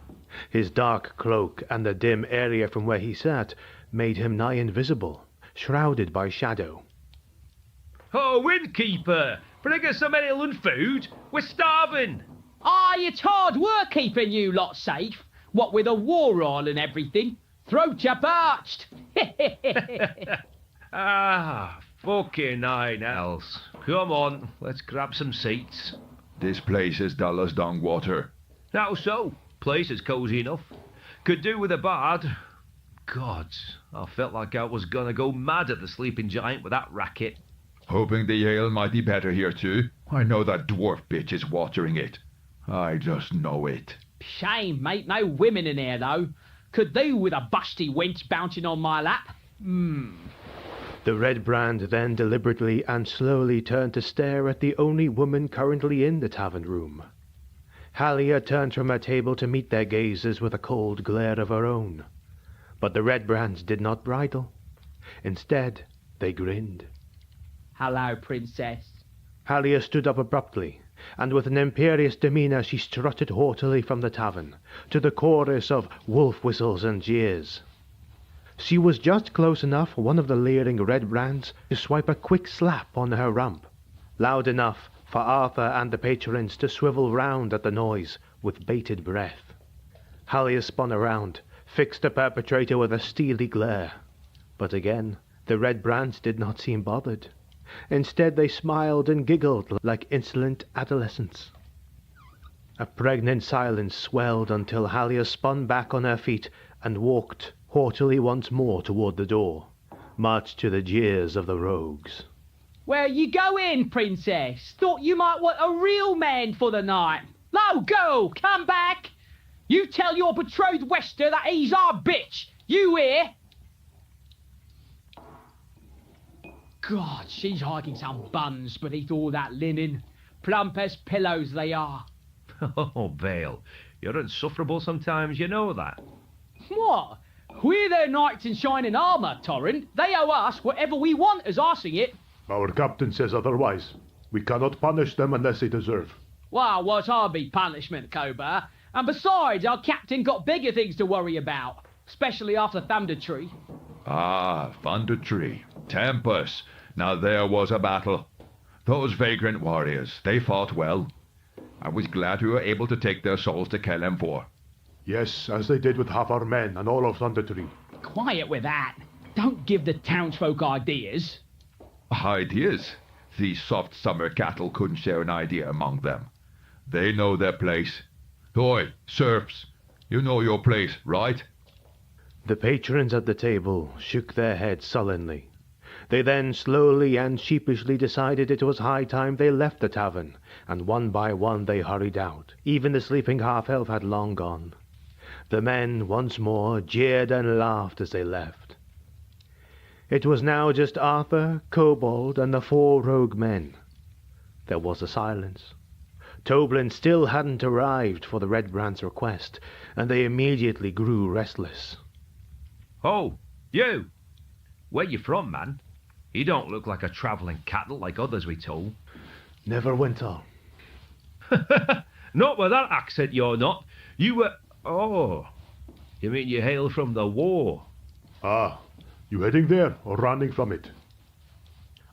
His dark cloak and the dim area from where he sat made him nigh invisible, shrouded by shadow. Oh, Windkeeper, bring us some ale and food. We're starving. It's hard work keeping you lot safe, what with a war on and everything. Throat you parched. Fucking nine else. Come on, let's grab some seats. This place is dull as dung water. How so? Place is cosy enough. Could do with a bard. Gods, I felt like I was gonna go mad at the sleeping giant with that racket. Hoping the ale might be better here too. I know that dwarf bitch is watering it. I just know it. Shame, mate, no women in here, though. Could do with a busty wench bouncing on my lap. The Red Brand then deliberately and slowly turned to stare at the only woman currently in the tavern room. Halia turned from her table to meet their gazes with a cold glare of her own. But the Red Brands did not bridle. Instead, they grinned. Hello, princess. Halia stood up abruptly, and with an imperious demeanour she strutted haughtily from the tavern, to the chorus of wolf whistles and jeers. She was just close enough for one of the leering Red Brands to swipe a quick slap on her rump, loud enough for Arthur and the patrons to swivel round at the noise with bated breath. Halia spun around, fixed the perpetrator with a steely glare. But again, the Red Brands did not seem bothered. Instead, they smiled and giggled like insolent adolescents. A pregnant silence swelled until Halia spun back on her feet and walked haughtily once more toward the door, much to the jeers of the rogues. Where you going, princess? Thought you might want a real man for the night. No, go, come back. You tell your betrothed Wester that he's our bitch. You hear? God, she's hiding some buns beneath all that linen. Plump as pillows they are. Oh, Vale, you're insufferable sometimes, you know that. What? We're their knights in shining armour, Torrent. They owe us whatever we want, as I see it. Our captain says otherwise. We cannot punish them unless they deserve. Well, what hardly punishment, Cobra. And besides, our captain got bigger things to worry about, especially after Thunder Tree. Ah, Thunder Tree. Tempest. Now there was a battle. Those vagrant warriors, they fought well. I was glad we were able to take their souls to Kelemfor. Yes, as they did with half our men and all of Thunder Tree. Quiet with that. Don't give the townsfolk ideas. Ideas? These soft summer cattle couldn't share an idea among them. They know their place. Oi, serfs, you know your place, right? The patrons at the table shook their heads sullenly. They then slowly and sheepishly decided it was high time they left the tavern, and one by one they hurried out. Even the sleeping half-elf had long gone. The men once more jeered and laughed as they left. It was now just Arthur, Kobold, and the 4 rogue men. There was a silence. Toblin still hadn't arrived for the Red Brand's request, and they immediately grew restless. Oh, you! Where you from, man? You don't look like a travelling cattle like others we told. Neverwinter. Not with that accent, you're not. You were... Oh, you mean you hail from the war? Ah, you heading there or running from it?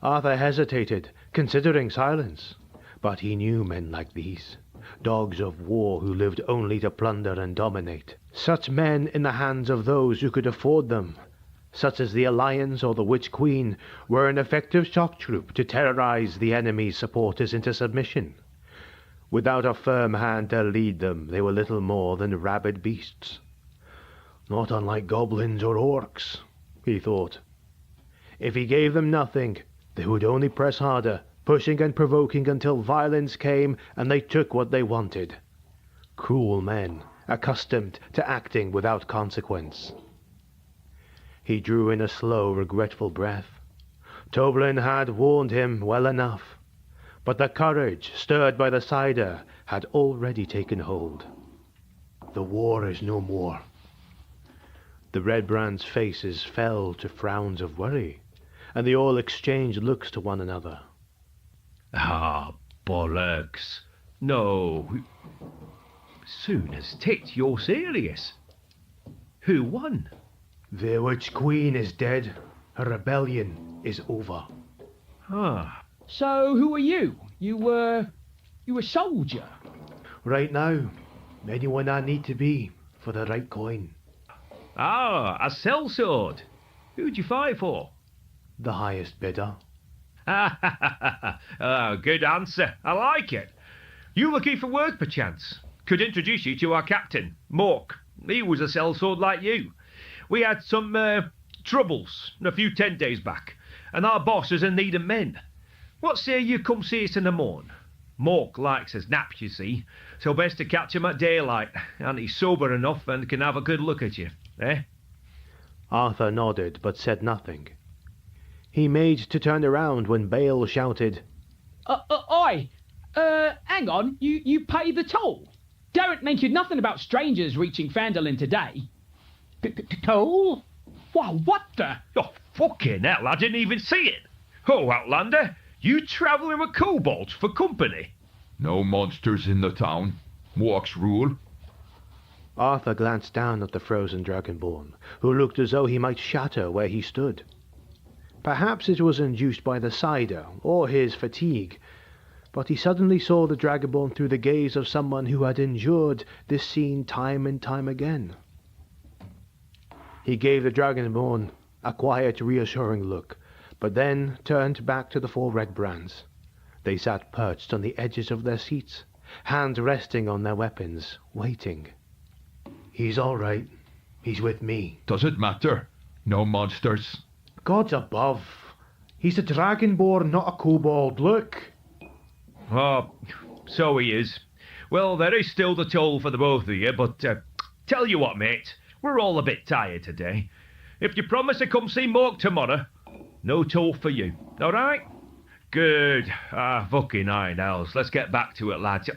Arthur hesitated, considering silence. But he knew men like these, dogs of war who lived only to plunder and dominate. Such men in the hands of those who could afford them, such as the Alliance or the Witch Queen, were an effective shock troop to terrorize the enemy's supporters into submission. Without a firm hand to lead them, they were little more than rabid beasts. Not unlike goblins or orcs, he thought. If he gave them nothing, they would only press harder, pushing and provoking until violence came and they took what they wanted. Cruel men, accustomed to acting without consequence. He drew in a slow, regretful breath. Toblin had warned him well enough, but the courage stirred by the cider had already taken hold. The war is no more. The Red Brand's faces fell to frowns of worry, and they all exchanged looks to one another. Ah, bollocks. No. Soon as tit, you're serious. Who won? The Witch Queen is dead. Her rebellion is over. Ah. So, who are you? You a soldier? Right now, anyone I need to be for the right coin. Ah, a sellsword. Who'd you fight for? The highest bidder. Ah, good answer. I like it. You looking for work, perchance? Could introduce you to our captain, Mork. He was a sellsword like you. We had some troubles a few 10 days back, and our boss is in need of men. What say you come see us in the morn? Mork likes his naps, you see, so best to catch him at daylight, and he's sober enough and can have a good look at you, eh? Arthur nodded, but said nothing. He made to turn around when Bale shouted, Oi! Hang on, you pay the toll? Darrent mentioned nothing about strangers reaching Phandelver today. Toll? Wow, what the? Oh, fucking hell, I didn't even see it. Oh, Outlander, you travelling with kobolds for company? No monsters in the town. Walks rule. Arthur glanced down at the frozen dragonborn, who looked as though he might shatter where he stood. Perhaps it was induced by the cider, or his fatigue, but he suddenly saw the dragonborn through the gaze of someone who had endured this scene time and time again. He gave the dragonborn a quiet, reassuring look, but then turned back to the 4 Red Brands. They sat perched on the edges of their seats, hands resting on their weapons, waiting. He's all right. He's with me. Does it matter? No monsters. Gods above. He's a dragonborn, not a kobold. Look. Oh, so he is. Well, there is still the toll for the both of you, but tell you what, mate, we're all a bit tired today. If you promise to come see Mork tomorrow, no toll for you, all right? Good. Fucking iron hells. Let's get back to it, lads.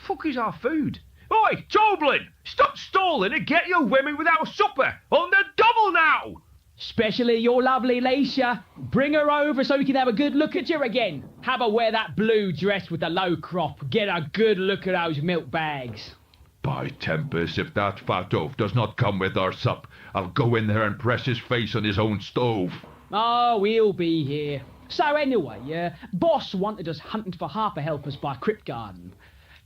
Fuck is our food? Oi, Toblin! Stop stalling and get your women with our supper! On the double now! Especially your lovely Leisha. Bring her over so we can have a good look at her again. Have her wear that blue dress with the low crop. Get a good look at those milk bags. By Tempest, if that fat oaf does not come with our sup, I'll go in there and press his face on his own stove. Oh, he'll be here. So anyway, boss wanted us hunting for harper helpers by Crypt Garden.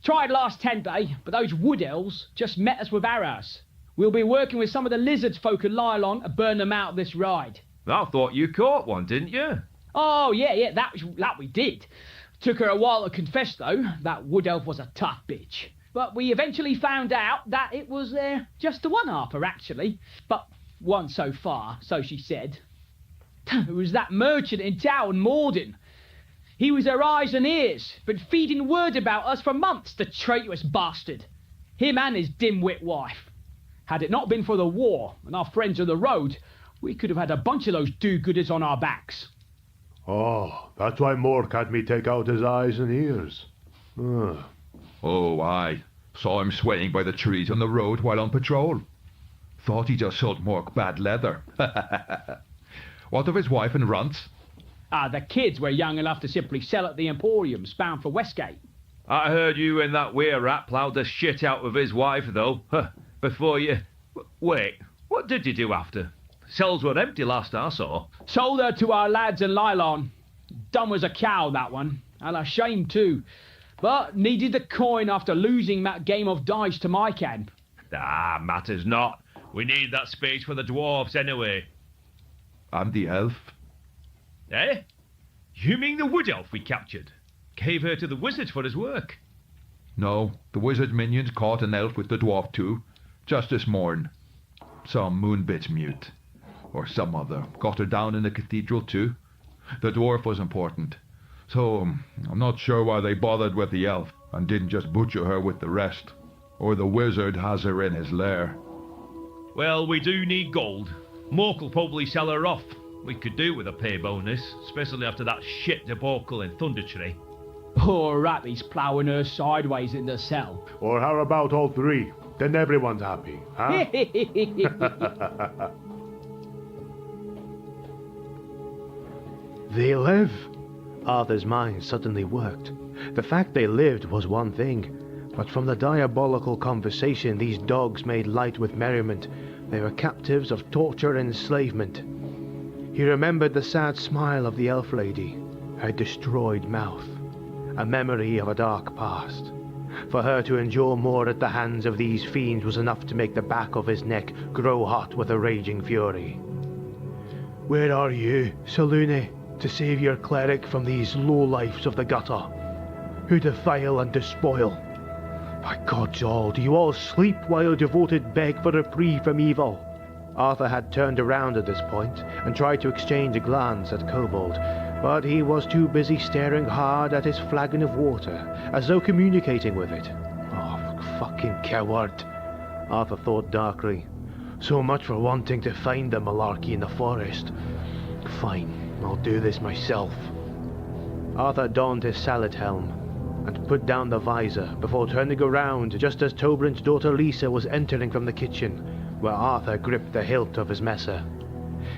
Tried last 10 day, but those wood elves just met us with arrows. We'll be working with some of the lizards folk at Lylon to burn them out this ride. I thought you caught one, didn't you? Oh, yeah, that we did. Took her a while to confess, though. That wood elf was a tough bitch. But we eventually found out that it was just the one harper, actually. But one so far, so she said. It was that merchant in town, Morden. He was her eyes and ears, been feeding word about us for months, the traitorous bastard. Him and his dim-wit wife. Had it not been for the war and our friends on the road, we could have had a bunch of those do-gooders on our backs. Oh, that's why Mork had me take out his eyes and ears. Oh, I saw him swaying by the trees on the road while on patrol. Thought he just sold Mork bad leather. What of his wife and runts? The kids were young enough to simply sell at the Emporiums, bound for Westgate. I heard you and that weir rat ploughed the shit out with his wife, though. Before you... Wait, what did you do after? Cells were empty last I saw. Sold her to our lads in Lylon. Dumb as a cow, that one. And a shame, too. But needed the coin after losing that game of dice to my camp. Matters not. We need that space for the dwarves anyway. And the elf? Eh? You mean the wood elf we captured? Gave her to the wizard for his work. No, the wizard minions caught an elf with the dwarf too. Just this morn. Some moonbitch mute. Or some other. Got her down in the cathedral too. The dwarf was important. So, I'm not sure why they bothered with the elf and didn't just butcher her with the rest. Or the wizard has her in his lair. Well, we do need gold. Mork will probably sell her off. We could do with a pay bonus, especially after that shit debacle in Thundertree. Poor Rappy's ploughing her sideways in the cell. Or how about all three? Then everyone's happy, huh? They live. Arthur's mind suddenly worked. The fact they lived was one thing, but from the diabolical conversation these dogs made light with merriment, they were captives of torture and enslavement. He remembered the sad smile of the elf lady, her destroyed mouth, a memory of a dark past. For her to endure more at the hands of these fiends was enough to make the back of his neck grow hot with a raging fury. Where are you, Selune, to save your cleric from these lowlifes of the gutter, who defile and despoil? By God's all, do you all sleep while your devoted beg for reprieve from evil? Arthur had turned around at this point and tried to exchange a glance at Kobold, but he was too busy staring hard at his flagon of water, as though communicating with it. Oh, fucking coward, Arthur thought darkly. So much for wanting to find the malarkey in the forest. Fine, I'll do this myself. Arthur donned his sallet helm and put down the visor before turning around just as Tobrin's daughter Lisa was entering from the kitchen, where Arthur gripped the hilt of his messer.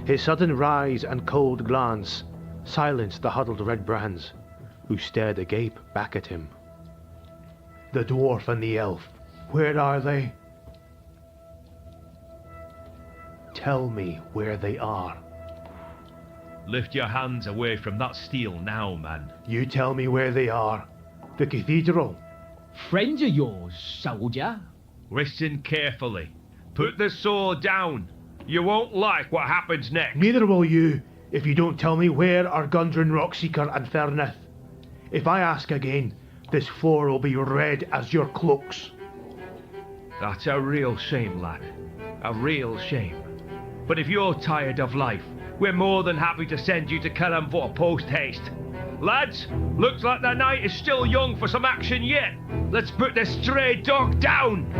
His sudden rise and cold glance silenced the huddled red brands, who stared agape back at him. The dwarf and the elf, where are they? Tell me where they are. Lift your hands away from that steel now, man. You tell me where they are. The cathedral. Friends of yours, soldier. Listen carefully. Put the sword down. You won't like what happens next. Neither will you, if you don't tell me where are Gundren Rockseeker and Ferneth. If I ask again, this floor will be red as your cloaks. That's a real shame, lad. A real shame. But if you're tired of life, we're more than happy to send you to Kellamvor post-haste. Lads, looks like the night is still young for some action yet. Let's put this stray dog down.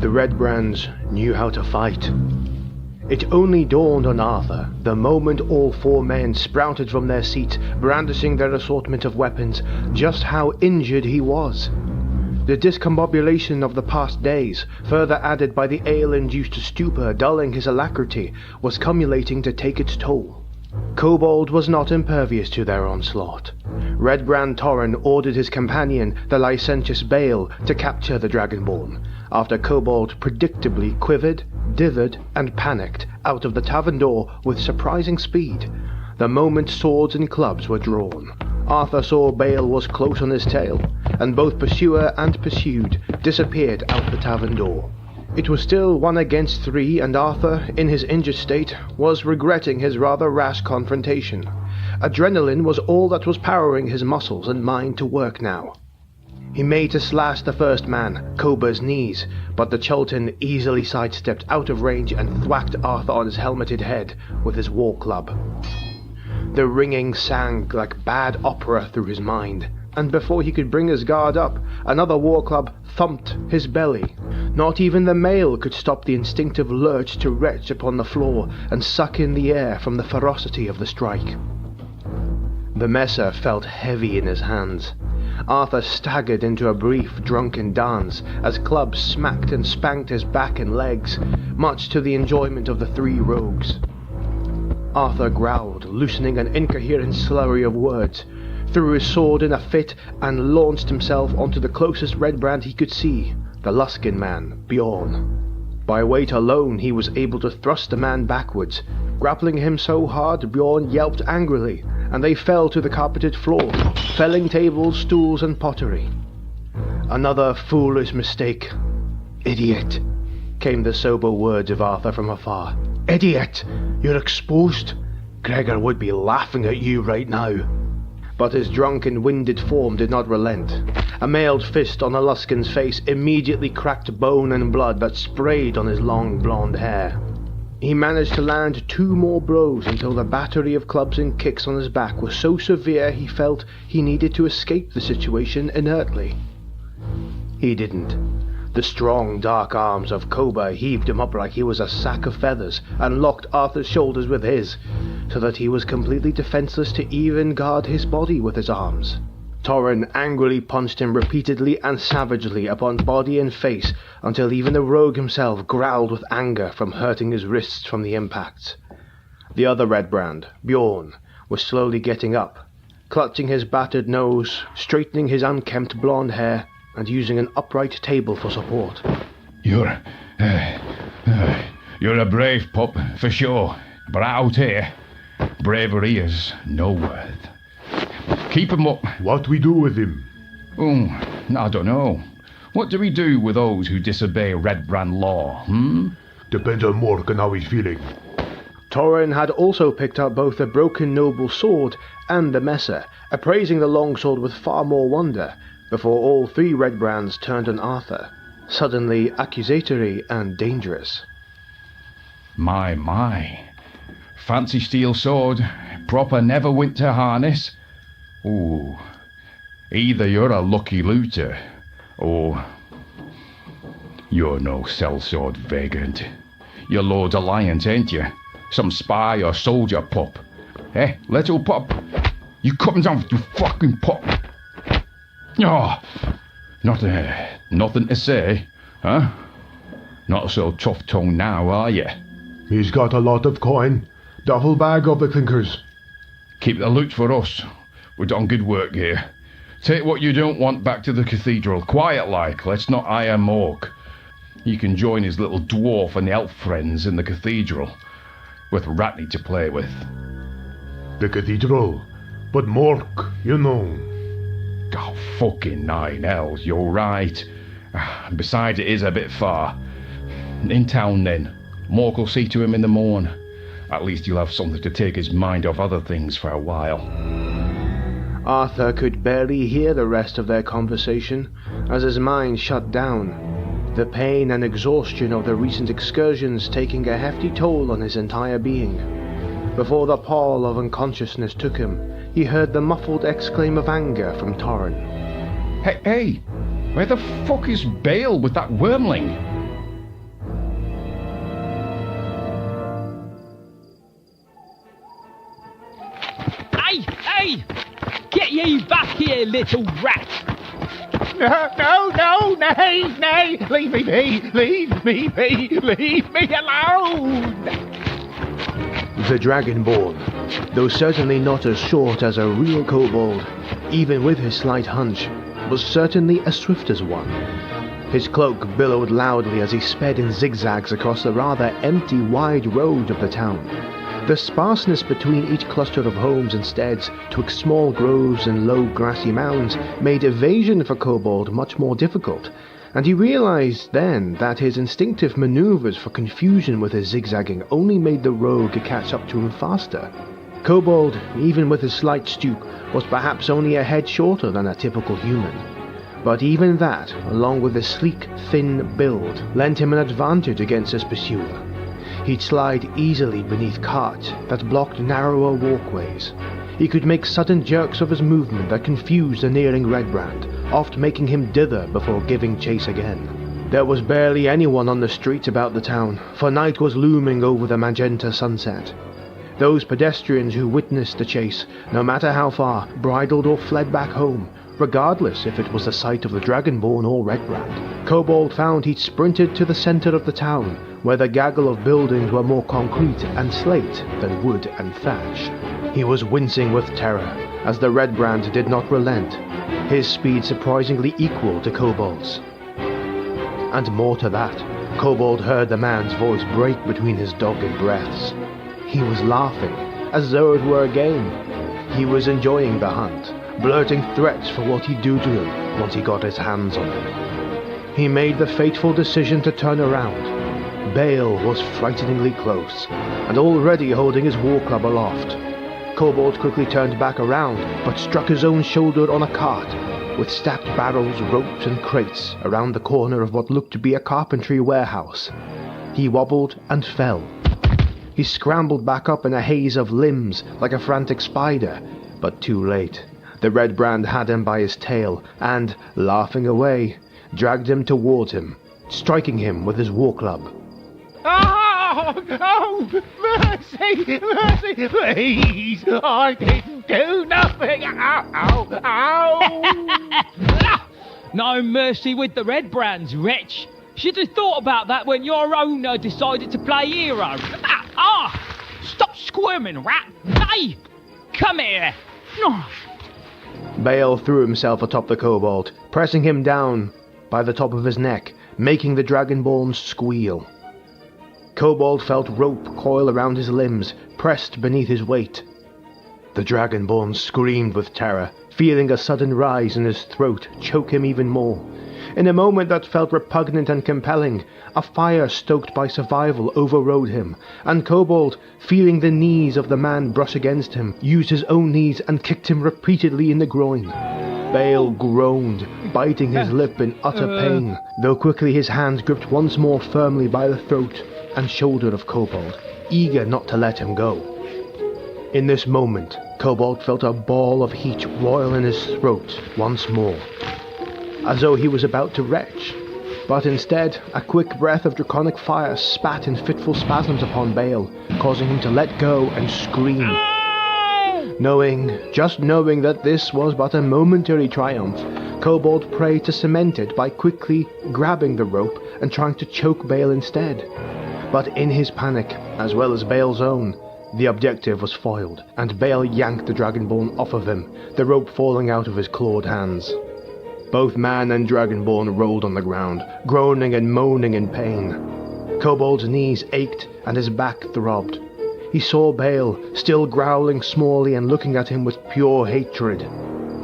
The Red Brands knew how to fight. It only dawned on Arthur the moment all four men sprouted from their seats, brandishing their assortment of weapons, just how injured he was. The discombobulation of the past days, further added by the ale-induced stupor dulling his alacrity, was cumulating to take its toll. Kobold was not impervious to their onslaught. Redbrand Torren ordered his companion, the licentious Bale, to capture the Dragonborn, after Kobold predictably quivered, dithered, and panicked out of the tavern door with surprising speed. The moment swords and clubs were drawn, Arthur saw Bale was close on his tail, and both pursuer and pursued disappeared out the tavern door. It was still 1 against 3, and Arthur, in his injured state, was regretting his rather rash confrontation. Adrenaline was all that was powering his muscles and mind to work now. He made to slash the first man, Koba's knees, but the Chultan easily sidestepped out of range and thwacked Arthur on his helmeted head with his war club. The ringing sang like bad opera through his mind, and before he could bring his guard up, another war club thumped his belly. Not even the male could stop the instinctive lurch to retch upon the floor and suck in the air from the ferocity of the strike. The messer felt heavy in his hands. Arthur staggered into a brief drunken dance as clubs smacked and spanked his back and legs, much to the enjoyment of the three rogues. Arthur growled, loosening an incoherent slurry of words, threw his sword in a fit, and launched himself onto the closest red brand he could see, the Luskin man, Bjorn. By weight alone he was able to thrust the man backwards. Grappling him so hard, Bjorn yelped angrily, and they fell to the carpeted floor, felling tables, stools, and pottery. Another foolish mistake. Idiot, came the sober words of Arthur from afar. Idiot! You're exposed. Gregor would be laughing at you right now. But his drunken, winded form did not relent. A mailed fist on the Luskin's face immediately cracked bone and blood that sprayed on his long blonde hair. He managed to land 2 more blows until the battery of clubs and kicks on his back was so severe he felt he needed to escape the situation inertly. He didn't. The strong, dark arms of Koba heaved him up like he was a sack of feathers and locked Arthur's shoulders with his, so that he was completely defenseless to even guard his body with his arms. Torrin angrily punched him repeatedly and savagely upon body and face until even the rogue himself growled with anger from hurting his wrists from the impacts. The other red brand, Bjorn, was slowly getting up, clutching his battered nose, straightening his unkempt blonde hair, and using an upright table for support. You're a brave pup, for sure, but out here, bravery is no worth. Keep him up. What we do with him? Oh, I don't know. What do we do with those who disobey Red Brand law, Depends on Mork and how he's feeling. Torrin had also picked up both the broken noble sword and the messer, appraising the longsword with far more wonder, before all 3 red brands turned on Arthur, suddenly accusatory and dangerous. My. Fancy steel sword, proper Neverwinter harness. Ooh, either you're a lucky looter, or you're no sellsword vagrant. You're Lord's Alliance, ain't you? Some spy or soldier pup. Eh, little pup? You coming down, you fucking pup? Oh, nothing to say, huh? Not so tough-tongued now, are you? He's got a lot of coin. Duffel bag of the clinkers. Keep the loot for us. We've done good work here. Take what you don't want back to the cathedral. Quiet-like, let's not iron Mork. He can join his little dwarf and elf friends in the cathedral, with Ratney to play with. The cathedral? But Mork, you know. Oh, fucking 9 hells, you're right. Besides, it is a bit far. In town, then. Mork will see to him in the morn. At least he'll have something to take his mind off other things for a while. Arthur could barely hear the rest of their conversation, as his mind shut down, the pain and exhaustion of the recent excursions taking a hefty toll on his entire being. Before the pall of unconsciousness took him, he heard the muffled exclaim of anger from Torrin. Hey, where the fuck is Bale with that wormling? Hey! Get you back here, little rat! No, nay, leave me alone! The Dragonborn, though certainly not as short as a real kobold, even with his slight hunch, was certainly as swift as one. His cloak billowed loudly as he sped in zigzags across the rather empty wide road of the town. The sparseness between each cluster of homes and steads, twixt small groves and low grassy mounds, made evasion for Kobold much more difficult, and he realized then that his instinctive maneuvers for confusion with his zigzagging only made the rogue catch up to him faster. Kobold, even with his slight stoop, was perhaps only a head shorter than a typical human. But even that, along with his sleek, thin build, lent him an advantage against his pursuer. He'd slide easily beneath carts that blocked narrower walkways. He could make sudden jerks of his movement that confused the nearing Redbrand, oft making him dither before giving chase again. There was barely anyone on the streets about the town, for night was looming over the magenta sunset. Those pedestrians who witnessed the chase, no matter how far, bridled or fled back home, regardless if it was the sight of the Dragonborn or Redbrand. Kobold found he'd sprinted to the centre of the town, where the gaggle of buildings were more concrete and slate than wood and thatch. He was wincing with terror, as the Redbrand did not relent, his speed surprisingly equal to Kobold's. And more to that, Kobold heard the man's voice break between his dogged breaths. He was laughing, as though it were a game. He was enjoying the hunt, blurting threats for what he'd do to him once he got his hands on him. He made the fateful decision to turn around. Bale was frighteningly close, and already holding his war club aloft. Kobold quickly turned back around, but struck his own shoulder on a cart, with stacked barrels, ropes, and crates around the corner of what looked to be a carpentry warehouse. He wobbled and fell. He scrambled back up in a haze of limbs like a frantic spider, but too late. The Redbrand had him by his tail and, laughing away, dragged him towards him, striking him with his war club. Oh, mercy, mercy, please, I didn't do nothing. Ow, ow, ow. No mercy with the Redbrands, wretch. Should have thought about that when your owner decided to play hero. Stop squirming, rat. Hey, come here. Bale threw himself atop the Kobold, pressing him down by the top of his neck, making the Dragonborn squeal. Kobold felt rope coil around his limbs, pressed beneath his weight. The Dragonborn screamed with terror, feeling a sudden rise in his throat choke him even more. In a moment that felt repugnant and compelling, a fire stoked by survival overrode him, and Kobold, feeling the knees of the man brush against him, used his own knees and kicked him repeatedly in the groin. Bale groaned, biting his lip in utter pain, though quickly his hands gripped once more firmly by the throat and shoulder of Kobold, eager not to let him go. In this moment, Kobold felt a ball of heat roil in his throat once more, as though he was about to retch. But instead, a quick breath of draconic fire spat in fitful spasms upon Bale, causing him to let go and scream. Just knowing that this was but a momentary triumph, Kobold prayed to cement it by quickly grabbing the rope and trying to choke Bale instead. But in his panic, as well as Bale's own, the objective was foiled, and Bale yanked the Dragonborn off of him, the rope falling out of his clawed hands. Both man and Dragonborn rolled on the ground, groaning and moaning in pain. Kobold's knees ached and his back throbbed. He saw Bale, still growling smallly and looking at him with pure hatred,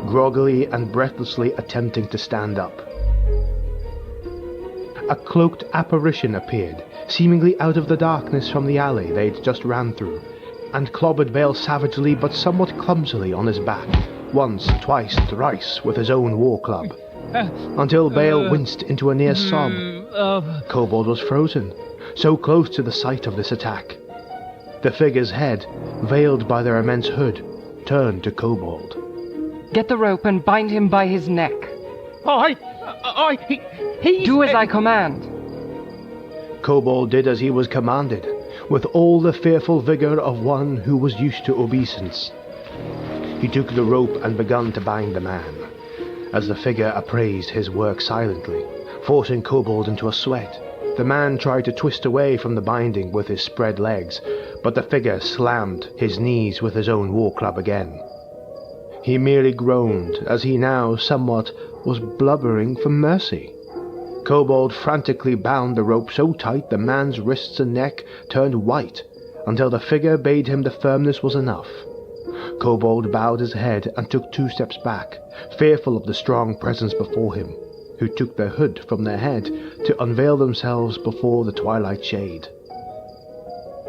groggily and breathlessly attempting to stand up. A cloaked apparition appeared, seemingly out of the darkness from the alley they'd just ran through, and clobbered Bale savagely but somewhat clumsily on his back, once, twice, thrice with his own war club, until Bale winced into a near sob. Kobold was frozen, so close to the site of this attack. The figure's head, veiled by their immense hood, turned to Kobold. Get the rope and bind him by his neck. He's... Do as I command. Kobold did as he was commanded, with all the fearful vigour of one who was used to obeisance. He took the rope and began to bind the man, as the figure appraised his work silently, forcing Kobold into a sweat. The man tried to twist away from the binding with his spread legs, but the figure slammed his knees with his own war club again. He merely groaned, as he now somewhat was blubbering for mercy. Kobold frantically bound the rope so tight the man's wrists and neck turned white, until the figure bade him the firmness was enough. Kobold bowed his head and took 2 steps back, fearful of the strong presence before him, who took their hood from their head to unveil themselves before the twilight shade.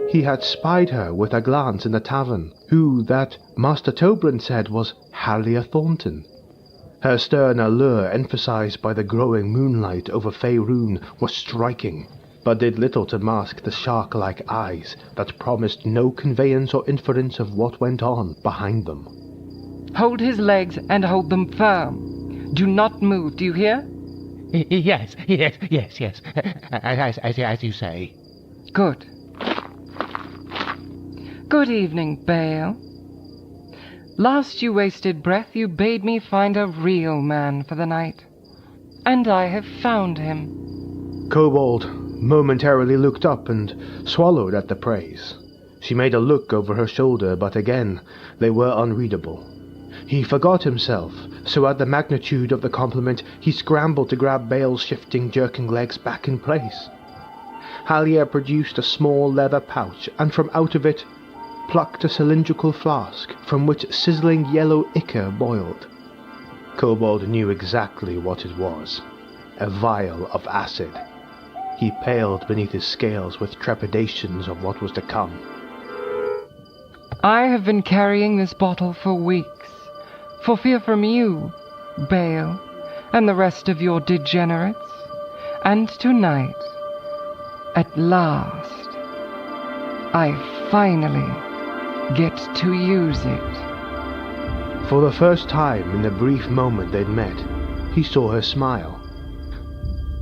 He had spied her with a glance in the tavern, who that Master Tobrin said was Halia Thornton. Her stern allure, emphasized by the growing moonlight over Faerun, was striking, but did little to mask the shark-like eyes that promised no conveyance or inference of what went on behind them. Hold his legs and hold them firm. Do not move, do you hear? Yes. As you say. Good. Good evening, Bale. Last you wasted breath, you bade me find a real man for the night. And I have found him. Kobold momentarily looked up and swallowed at the praise. She made a look over her shoulder, but again they were unreadable. He forgot himself, so at the magnitude of the compliment he scrambled to grab Bale's shifting, jerking legs back in place. Halia produced a small leather pouch, and from out of it plucked a cylindrical flask from which sizzling yellow ichor boiled. Kobold knew exactly what it was. A vial of acid. He paled beneath his scales with trepidations of what was to come. I have been carrying this bottle for weeks, for fear from you, Bale, and the rest of your degenerates. And tonight, at last, I finally get to use it. For the first time in the brief moment they'd met, he saw her smile.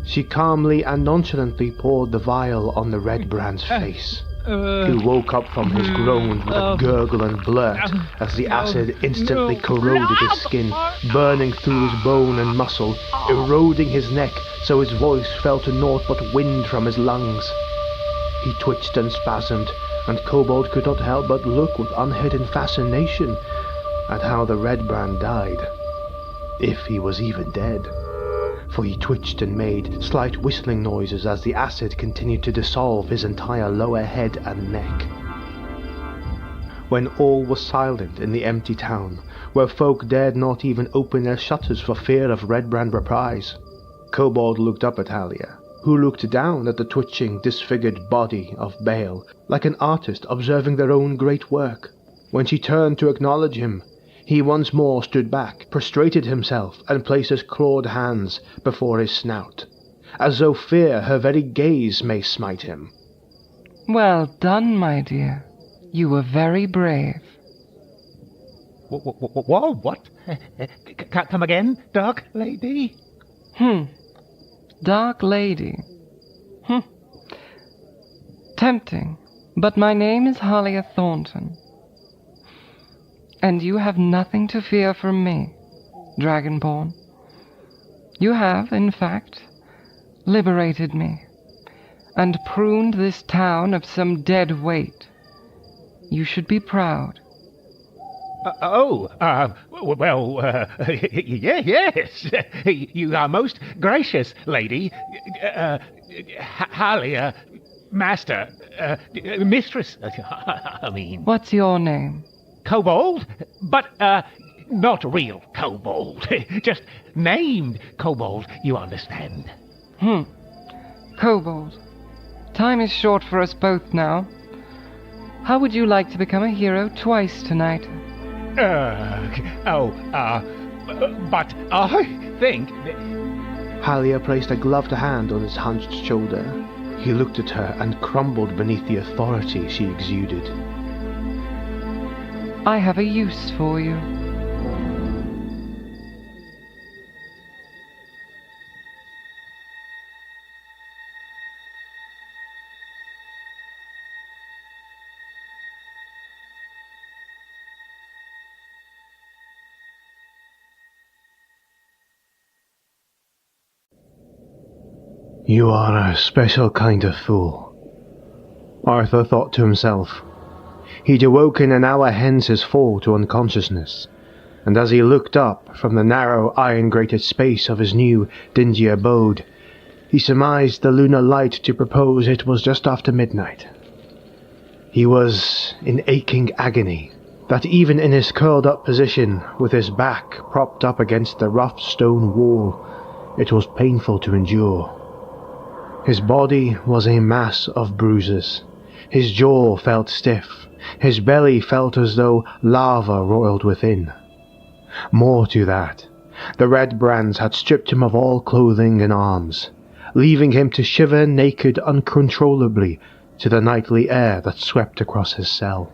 She calmly and nonchalantly poured the vial on the red brand's face. He woke up from his groans with a gurgle and blurt as the acid instantly corroded his skin, burning through his bone and muscle, eroding his neck so his voice fell to naught but wind from his lungs. He twitched and spasmed, and Kobold could not help but look with unhidden fascination at how the red brand died, if he was even dead. For he twitched and made slight whistling noises as the acid continued to dissolve his entire lower head and neck. When all was silent in the empty town, where folk dared not even open their shutters for fear of Redbrand reprise, Kobold looked up at Halia, who looked down at the twitching, disfigured body of Bale, like an artist observing their own great work. When she turned to acknowledge him, he once more stood back, prostrated himself, and placed his clawed hands before his snout, as though fear her very gaze may smite him. Well done, my dear. You were very brave. Whoa, what? Come again, Dark Lady? Dark Lady. Tempting, but my name is Halia Thornton. And you have nothing to fear from me, Dragonborn. You have, in fact, liberated me, and pruned this town of some dead weight. You should be proud. Yes. You are most gracious, lady. Halia, master, mistress, I mean. What's your name? Kobold, but not real Kobold. Just named Kobold, you understand. Kobold. Time is short for us both now. How would you like to become a hero twice tonight? But I think... Halia placed a gloved hand on his hunched shoulder. He looked at her and crumbled beneath the authority she exuded. I have a use for you. You are a special kind of fool, Arthur thought to himself. He'd awoken an hour hence his fall to unconsciousness, and as he looked up from the narrow iron-grated space of his new, dingy abode, he surmised the lunar light to propose it was just after midnight. He was in aching agony, that even in his curled-up position, with his back propped up against the rough stone wall, it was painful to endure. His body was a mass of bruises, His jaw felt stiff, his belly felt as though lava roiled within. More to that, the red brands had stripped him of all clothing and arms, leaving him to shiver naked uncontrollably to the nightly air that swept across his cell.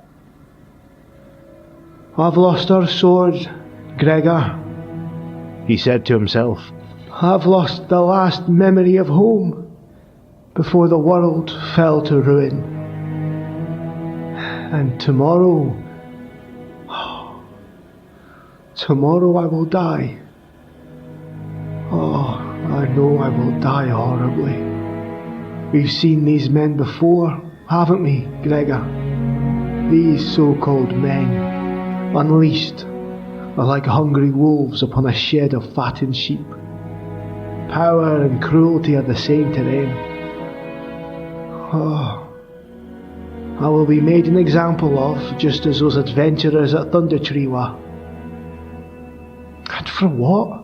"I've lost our sword, Gregor," he said to himself. "I've lost the last memory of home before the world fell to ruin. And tomorrow I will die. Oh, I know I will die horribly. We've seen these men before, haven't we, Gregor? These so-called men, unleashed, are like hungry wolves upon a shed of fattened sheep. Power and cruelty are the same to them. Oh, I will be made an example of, just as those adventurers at Thundertree were. And for what?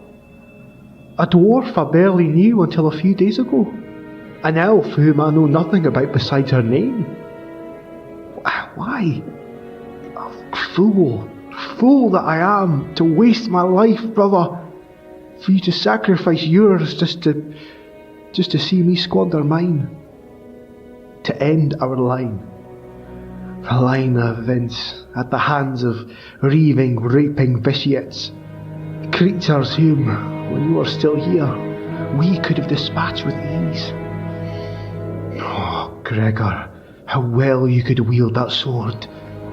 A dwarf I barely knew until a few days ago. An elf whom I know nothing about besides her name. Why? Fool that I am, to waste my life, brother, for you to sacrifice yours just to see me squander mine. To end our line. A line of events at the hands of reaving, raping vitiates. Creatures whom, when you were still here, we could have dispatched with ease. Oh, Gregor, how well you could wield that sword.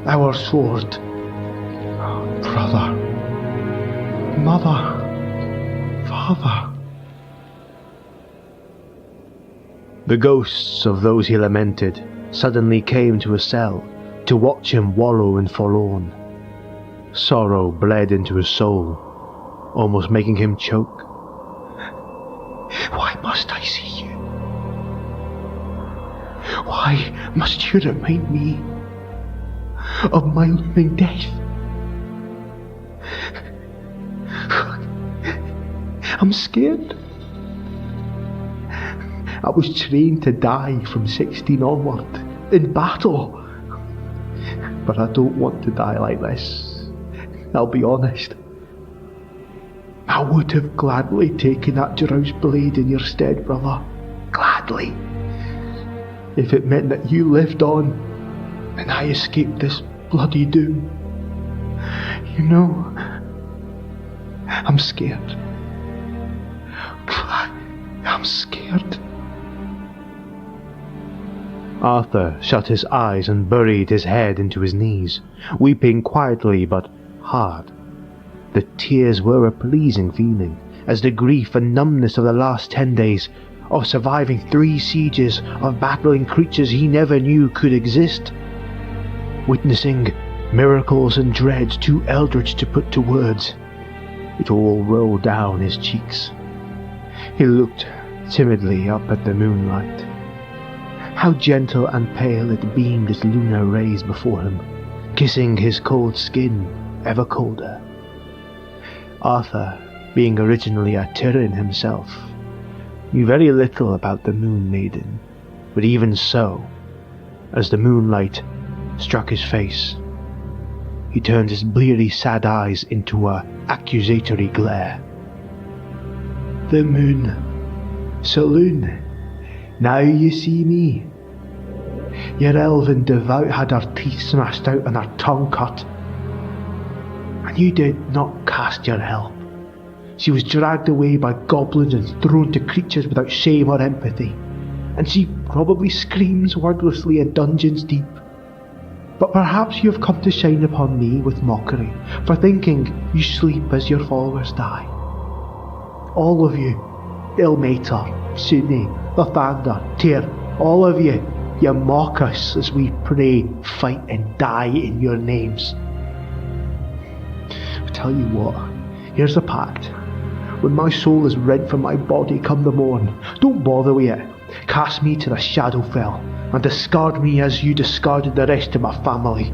Our sword. Oh, brother. Mother. Father. The ghosts of those he lamented suddenly came to his cell to watch him wallow in forlorn. Sorrow bled into his soul, almost making him choke. Why must I see you? Why must you remind me of my looming death? I'm scared. I was trained to die from 16 onward, in battle. But I don't want to die like this. I'll be honest. I would have gladly taken that Drows blade in your stead, brother. Gladly. If it meant that you lived on, and I escaped this bloody doom. You know, I'm scared. I'm scared. Arthur shut his eyes and buried his head into his knees, weeping quietly but hard. The tears were a pleasing feeling, as the grief and numbness of the last 10 days, of surviving 3 sieges, of battling creatures he never knew could exist. Witnessing miracles and dreads too eldritch to put to words, it all rolled down his cheeks. He looked timidly up at the moonlight. How gentle and pale it beamed its lunar rays before him, kissing his cold skin ever colder. Arthur, being originally a Tyrian himself, knew very little about the Moon Maiden, but even so, as the moonlight struck his face, he turned his bleary sad eyes into a accusatory glare. The moon. Saloon. Now you see me. Your elven devout had her teeth smashed out and her tongue cut. And you did not cast your help. She was dragged away by goblins and thrown to creatures without shame or empathy. And she probably screams wordlessly in dungeons deep. But perhaps you have come to shine upon me with mockery for thinking you sleep as your followers die. All of you, Ilmater, Sunni, Lathander, Tyr, all of you, you mock us as we pray, fight and die in your names. I tell you what, here's a pact. When my soul is rent from my body come the morn, don't bother with it. Cast me to the Shadowfell, and discard me as you discarded the rest of my family.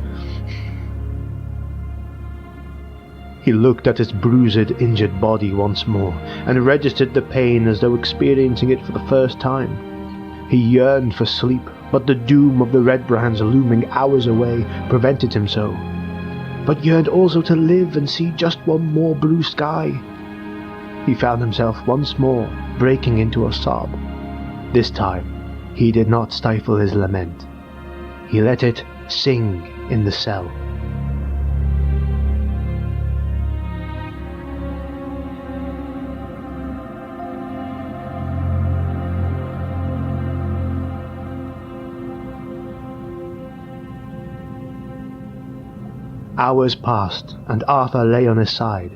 He looked at his bruised, injured body once more, and registered the pain as though experiencing it for the first time. He yearned for sleep, but the doom of the Red Brands looming hours away prevented him so, but yearned also to live and see just one more blue sky. He found himself once more breaking into a sob. This time, he did not stifle his lament. He let it sing in the cell. Hours passed, and Arthur lay on his side,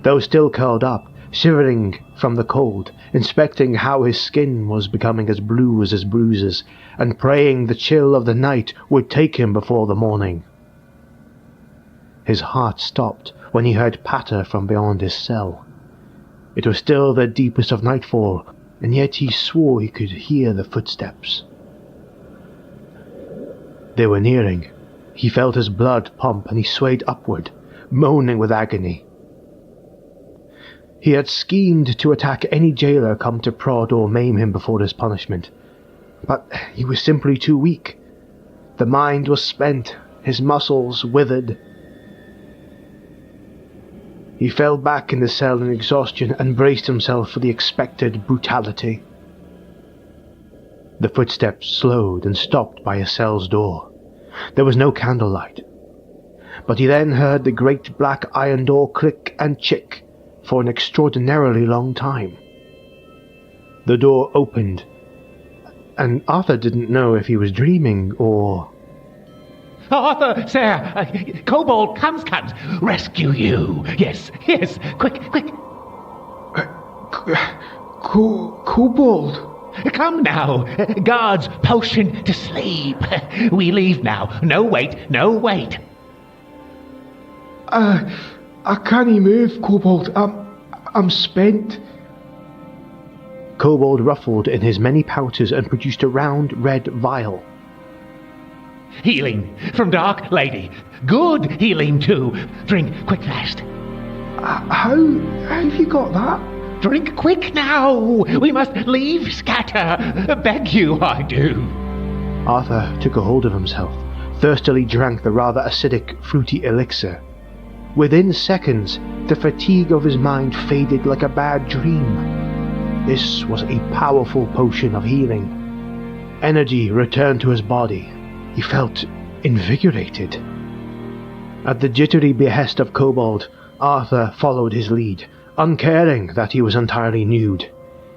though still curled up, shivering from the cold, inspecting how his skin was becoming as blue as his bruises, and praying the chill of the night would take him before the morning. His heart stopped when he heard patter from beyond his cell. It was still the deepest of nightfall, and yet he swore he could hear the footsteps. They were nearing. He felt his blood pump, and he swayed upward, moaning with agony. He had schemed to attack any jailer come to prod or maim him before his punishment, but he was simply too weak. The mind was spent, his muscles withered. He fell back in the cell in exhaustion and braced himself for the expected brutality. The footsteps slowed and stopped by his cell's door. There was no candlelight, but he then heard the great black iron door click and chick for an extraordinarily long time. The door opened, and Arthur didn't know if he was dreaming or... Arthur, sir! Kobold comes! Rescue you! Yes, quick! Kobold? Come now! Guards, potion to sleep! We leave now. No wait! I can't move, Kobold. I'm spent. Kobold ruffled in his many pouches and produced a round red vial. Healing from Dark Lady. Good healing too. Drink quick fast. How have you got that? Drink quick now! We must leave, scatter! Beg you, I do. Arthur took a hold of himself, thirstily drank the rather acidic, fruity elixir. Within seconds, the fatigue of his mind faded like a bad dream. This was a powerful potion of healing. Energy returned to his body. He felt invigorated. At the jittery behest of Kobold, Arthur followed his lead, uncaring that he was entirely nude.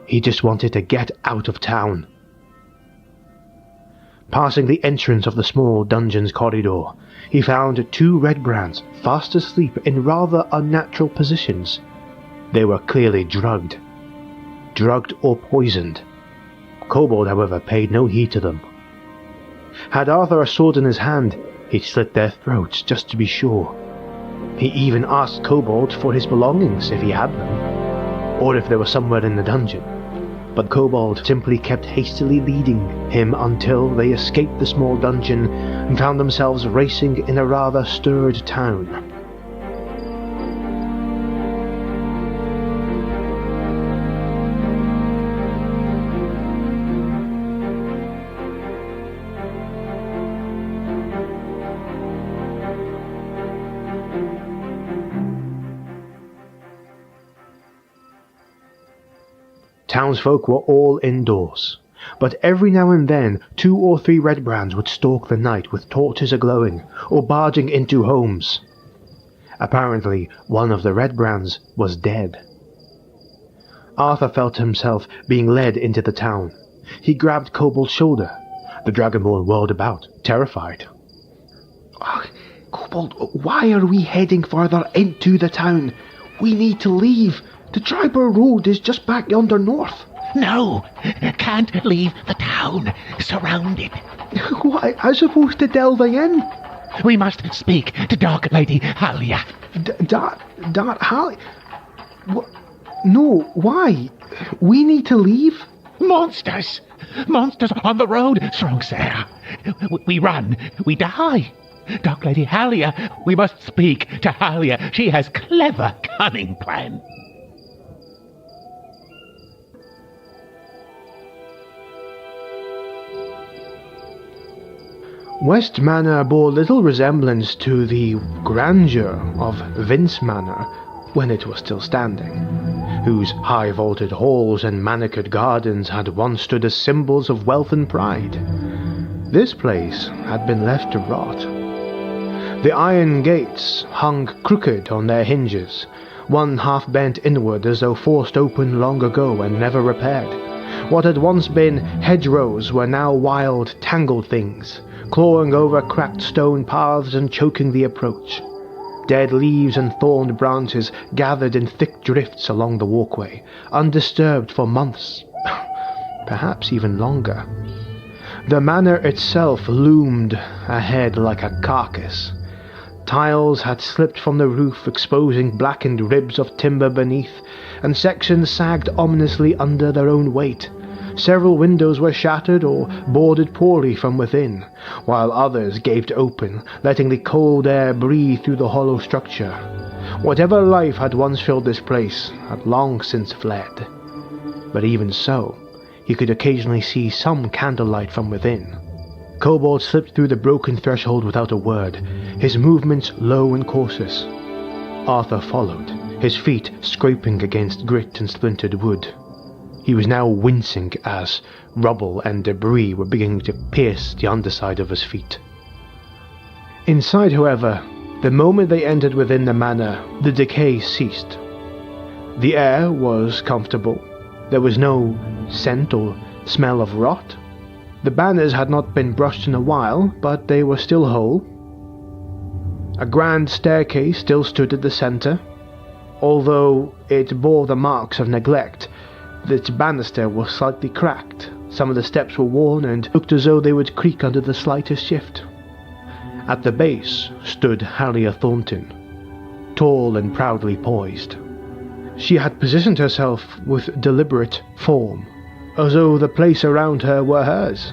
He just wanted to get out of town. Passing the entrance of the small dungeon's corridor, he found two Red Brands fast asleep in rather unnatural positions. They were clearly drugged or poisoned. Kobold, however, paid no heed to them. Had Arthur a sword in his hand, he'd slit their throats just to be sure. He even asked Kobold for his belongings if he had them, or if they were somewhere in the dungeon. But Kobold simply kept hastily leading him until they escaped the small dungeon and found themselves racing in a rather stirred town. Townsfolk were all indoors, but every now and then 2 or 3 Red Brands would stalk the night with torches a-glowing, or barging into homes. Apparently, one of the Red Brands was dead. Arthur felt himself being led into the town. He grabbed Kobold's shoulder. The Dragonborn whirled about, terrified. Kobold, why are we heading further into the town? We need to leave. The Triber Road is just back yonder north. No, can't leave the town. Surrounded. What, I supposed to delve in? We must speak to Dark Lady Halia. Dark Halia? No, why? We need to leave? Monsters! Monsters on the road, strong sir. We run, we die. Dark Lady Halia, we must speak to Halia. She has clever, cunning plan. West Manor bore little resemblance to the grandeur of Vince Manor when it was still standing, whose high vaulted halls and manicured gardens had once stood as symbols of wealth and pride. This place had been left to rot. The iron gates hung crooked on their hinges, one half bent inward as though forced open long ago and never repaired. What had once been hedgerows were now wild, tangled things, clawing over cracked stone paths and choking the approach. Dead leaves and thorned branches gathered in thick drifts along the walkway, undisturbed for months, perhaps even longer. The manor itself loomed ahead like a carcass. Tiles had slipped from the roof, exposing blackened ribs of timber beneath, and sections sagged ominously under their own weight. Several windows were shattered or boarded poorly from within, while others gaped open, letting the cold air breathe through the hollow structure. Whatever life had once filled this place had long since fled. But even so, he could occasionally see some candlelight from within. Kobold slipped through the broken threshold without a word, his movements low and cautious. Arthur followed, his feet scraping against grit and splintered wood. He was now wincing as rubble and debris were beginning to pierce the underside of his feet. Inside, however, the moment they entered within the manor, the decay ceased. The air was comfortable. There was no scent or smell of rot. The banners had not been brushed in a while, but they were still whole. A grand staircase still stood at the center. Although it bore the marks of neglect, its banister was slightly cracked. Some of the steps were worn and looked as though they would creak under the slightest shift. At the base stood Halia Thornton, tall and proudly poised. She had positioned herself with deliberate form, as though the place around her were hers.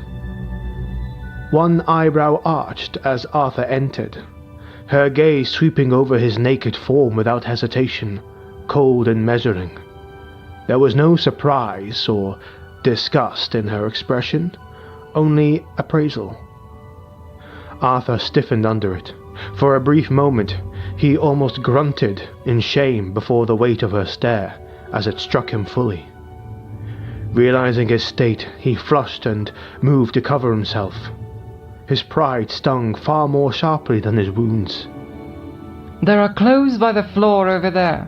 One eyebrow arched as Arthur entered, her gaze sweeping over his naked form without hesitation, cold and measuring. There was no surprise or disgust in her expression, only appraisal. Arthur stiffened under it. For a brief moment, he almost grunted in shame before the weight of her stare as it struck him fully. Realizing his state, he flushed and moved to cover himself. His pride stung far more sharply than his wounds. There are clothes by the floor over there.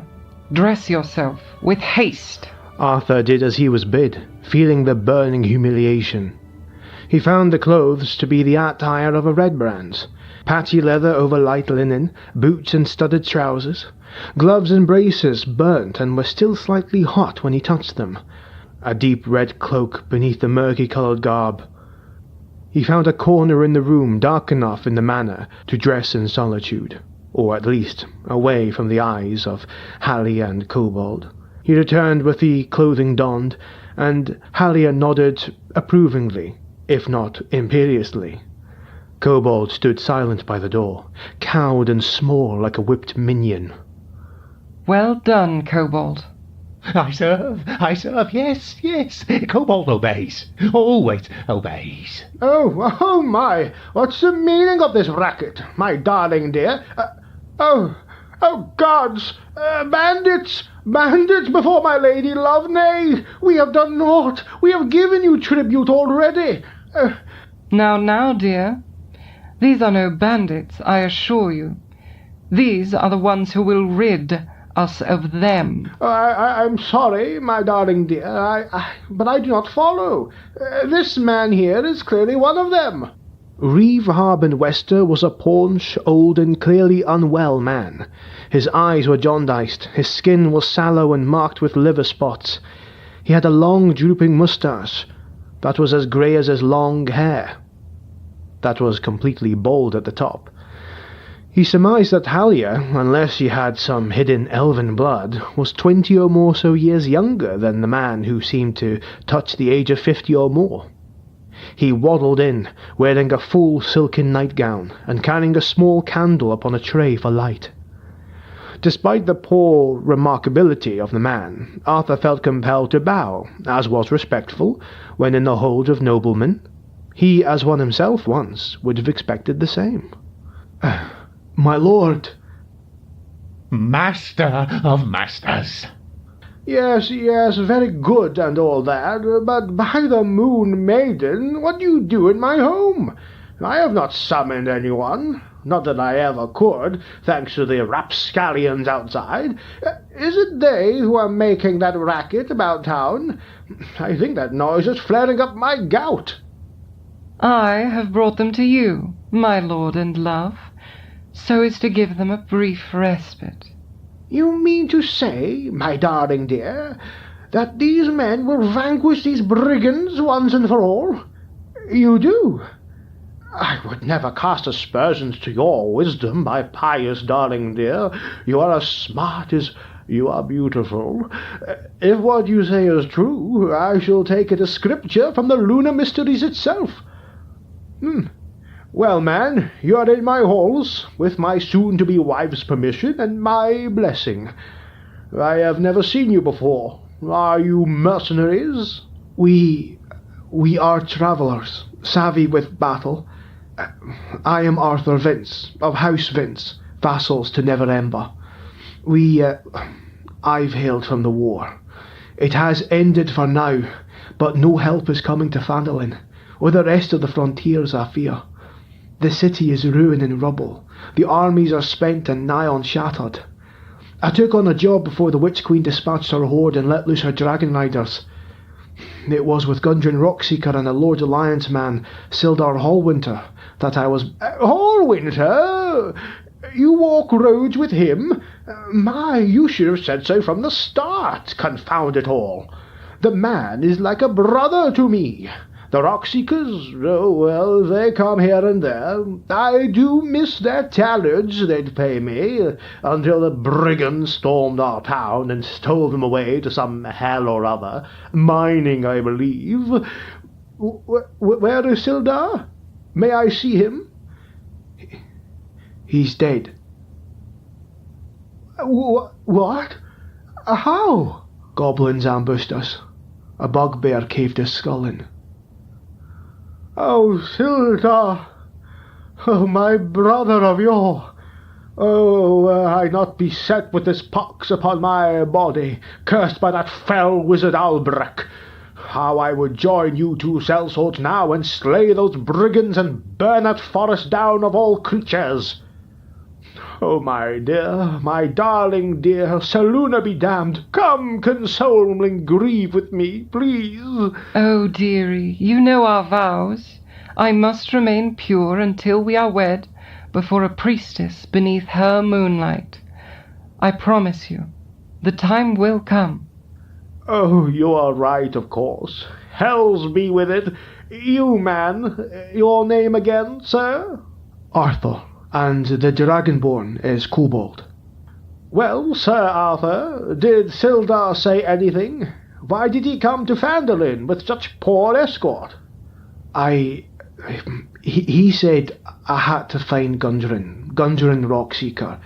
Dress yourself, with haste. Arthur did as he was bid, feeling the burning humiliation. He found the clothes to be the attire of a red brand, patchy leather over light linen, boots and studded trousers. Gloves and braces burnt and were still slightly hot when he touched them. A deep red cloak beneath the murky-coloured garb. He found a corner in the room dark enough in the manor to dress in solitude, or at least away from the eyes of Halia and Kobold. He returned with the clothing donned, and Halia nodded approvingly, if not imperiously. Kobold stood silent by the door, cowed and small like a whipped minion. Well done, Kobold. I serve, yes. Kobold obeys, always obeys. Oh my! What's the meaning of this racket, my darling dear? Oh gods! Bandits! Bandits before my lady love! Nay, we have done naught. We have given you tribute already. Now, dear. These are no bandits, I assure you. These are the ones who will rid us of them. I'm sorry, my darling dear, but I do not follow. This man here is clearly one of them. Reeve Harbin Wester was a paunch, old and clearly unwell man. His eyes were jaundiced, his skin was sallow and marked with liver spots. He had a long drooping moustache that was as grey as his long hair. That was completely bald at the top. He surmised that Halia, unless she had some hidden elven blood, was 20 or more so years younger than the man who seemed to touch the age of 50 or more. He waddled in, wearing a full silken nightgown, and carrying a small candle upon a tray for light. Despite the poor remarkability of the man, Arthur felt compelled to bow, as was respectful, when in the hold of noblemen. He, as one himself once, would have expected the same. My lord. Master of masters. Yes, very good and all that, but by the Moon Maiden, what do you do in my home? I have not summoned anyone. Not that I ever could, thanks to the rapscallions outside. Is it they who are making that racket about town? I think that noise is flaring up my gout. I have brought them to you, my lord and love, so as to give them a brief respite. You mean to say, my darling dear, that these men will vanquish these brigands once and for all? You do? I would never cast aspersions to your wisdom, my pious darling dear. You are as smart as you are beautiful. If what you say is true, I shall take it as scripture from the lunar mysteries itself. Well, man, you are in my halls, with my soon-to-be wife's permission and my blessing. I have never seen you before. Are you mercenaries? We are travellers, savvy with battle. I am Arthur Vince, of House Vince, vassals to Never Ember. I've hailed from the war. It has ended for now, but no help is coming to Phandelver, or the rest of the frontiers, I fear. The city is ruin and rubble. The armies are spent and nigh on shattered. I took on a job before the Witch Queen dispatched her horde and let loose her dragon riders. It was with Gundren Rockseeker and a Lord Alliance man, Sildar Hallwinter, that I was... Hallwinter? You walk roads with him? My, you should have said so from the start, confound it all. The man is like a brother to me. The Rockseekers, oh well, they come here and there. I do miss their tallage they'd pay me, until the brigands stormed our town and stole them away to some hell or other, mining, I believe. Where is Sildar? May I see him? He's dead. What? How? Goblins ambushed us. A bugbear caved his skull in. Oh, Sildar! Oh, my brother of yore! Oh, were I not beset with this pox upon my body, cursed by that fell wizard Albrecht, how I would join you two sellswords now and slay those brigands and burn that forest down of all creatures! Oh, my dear, my darling dear, Seluna be damned, come console and grieve with me, please. Oh, dearie, you know our vows. I must remain pure until we are wed before a priestess beneath her moonlight. I promise you, the time will come. Oh, you are right, of course. Hells be with it. You, man, your name again, sir? Arthur. And the Dragonborn is Kobold. Well, Sir Arthur, did Sildar say anything? Why did he come to Phandelver with such poor escort? He said I had to find Gundren Rockseeker.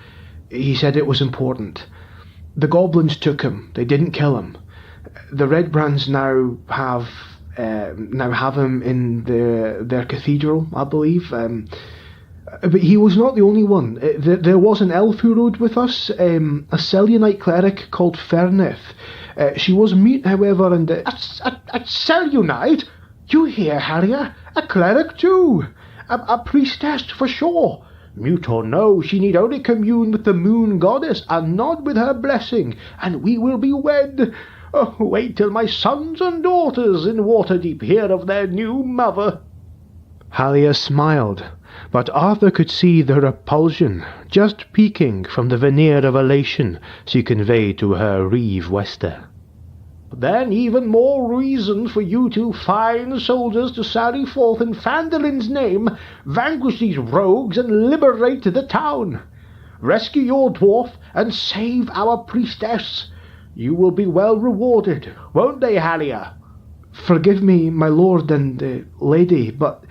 He said it was important. The goblins took him. They didn't kill him. The Red Brands now have him in their cathedral, I believe. But he was not the only one. There was an elf who rode with us, a Selionite cleric called Ferneth. She was mute, however, and... A Selionite? You hear, Halia? A cleric too. A priestess, for sure. Mute or no, she need only commune with the moon goddess, and nod with her blessing, and we will be wed. Oh, wait till my sons and daughters in Waterdeep hear of their new mother. Halia smiled, but Arthur could see the repulsion just peeking from the veneer of elation she conveyed to her Reeve Wester. Then even more reason for you two fine soldiers to sally forth in Phandelver's name, vanquish these rogues and liberate the town. Rescue your dwarf and save our priestess. You will be well rewarded, won't they, Halia? Forgive me, my lord and lady, but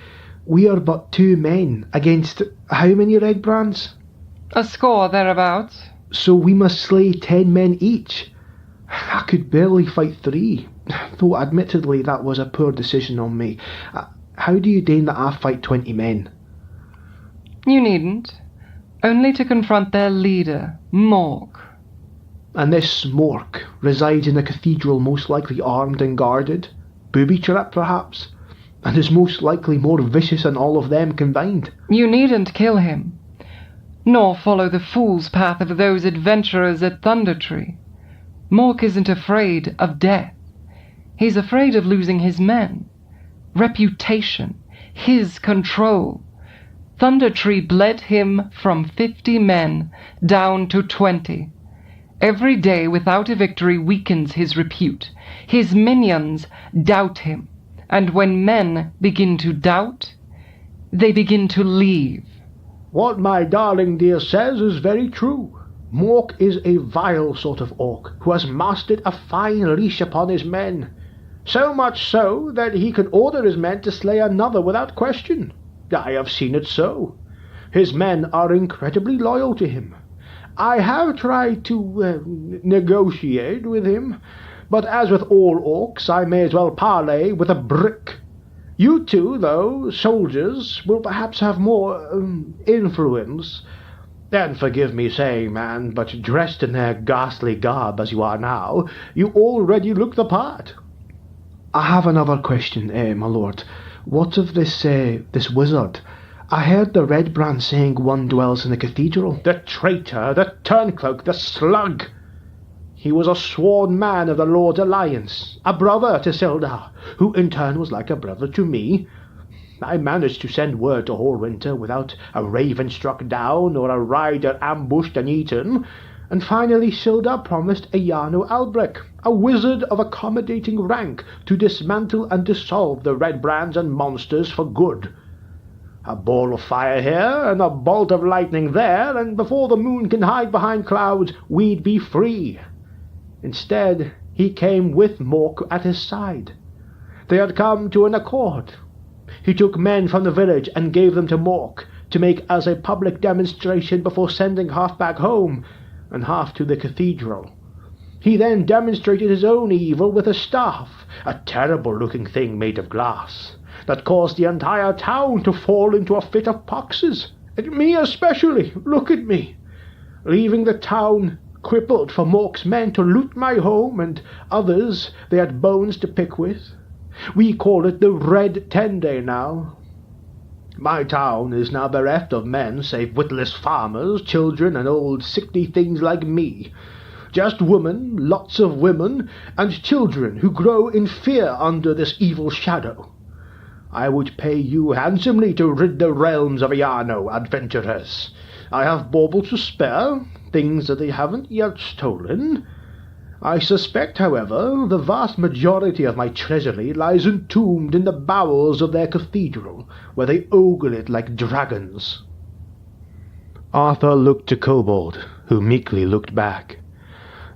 we are but 2 men against how many Red Brands? A score thereabouts. So we must slay 10 men each. I could barely fight 3, though admittedly that was a poor decision on me. how do you deign that I fight 20 men? You needn't. Only to confront their leader, Mork. And this Mork resides in a cathedral most likely armed and guarded, booby-trapped perhaps, and is most likely more vicious than all of them combined. You needn't kill him, nor follow the fool's path of those adventurers at Thunder Tree. Mork isn't afraid of death. He's afraid of losing his men, reputation, his control. Thunder Tree bled him from 50 men down to 20. Every day without a victory weakens his repute. His minions doubt him, and when men begin to doubt, they begin to leave. What my darling dear says is very true. Mork is a vile sort of orc who has mastered a fine leash upon his men. So much so that he can order his men to slay another without question. I have seen it so. His men are incredibly loyal to him. I have tried to negotiate with him, but as with all orcs, I may as well parley with a brick. You two, though, soldiers, will perhaps have more influence. And forgive me saying, man, but dressed in their ghastly garb as you are now, you already look the part. I have another question, my lord. What of this wizard? I heard the Red Brand saying one dwells in the cathedral. The traitor, the turncloak, the slug! He was a sworn man of the Lord's Alliance, a brother to Sildar, who in turn was like a brother to me. I managed to send word to Hallwinter without a raven struck down or a rider ambushed and eaten, and finally Sildar promised Ayano Albrecht, a wizard of accommodating rank, to dismantle and dissolve the Red Brands and monsters for good. A ball of fire here, and a bolt of lightning there, and before the moon can hide behind clouds, we'd be free. Instead, he came with Mork at his side. They had come to an accord. He took men from the village and gave them to Mork, to make as a public demonstration before sending half back home, and half to the cathedral. He then demonstrated his own evil with a staff, a terrible-looking thing made of glass, that caused the entire town to fall into a fit of poxes. And me especially, look at me, leaving the town crippled for Mork's men to loot my home and others they had bones to pick with. We call it the Red 10-Day now. My town is now bereft of men save witless farmers, children, and old sickly things like me. Just women, lots of women, and children who grow in fear under this evil shadow. I would pay you handsomely to rid the realms of Iano, adventurers. I have baubles to spare, things that they haven't yet stolen. I suspect, however, the vast majority of my treasury lies entombed in the bowels of their cathedral, where they ogle it like dragons. Arthur looked to Kobold, who meekly looked back.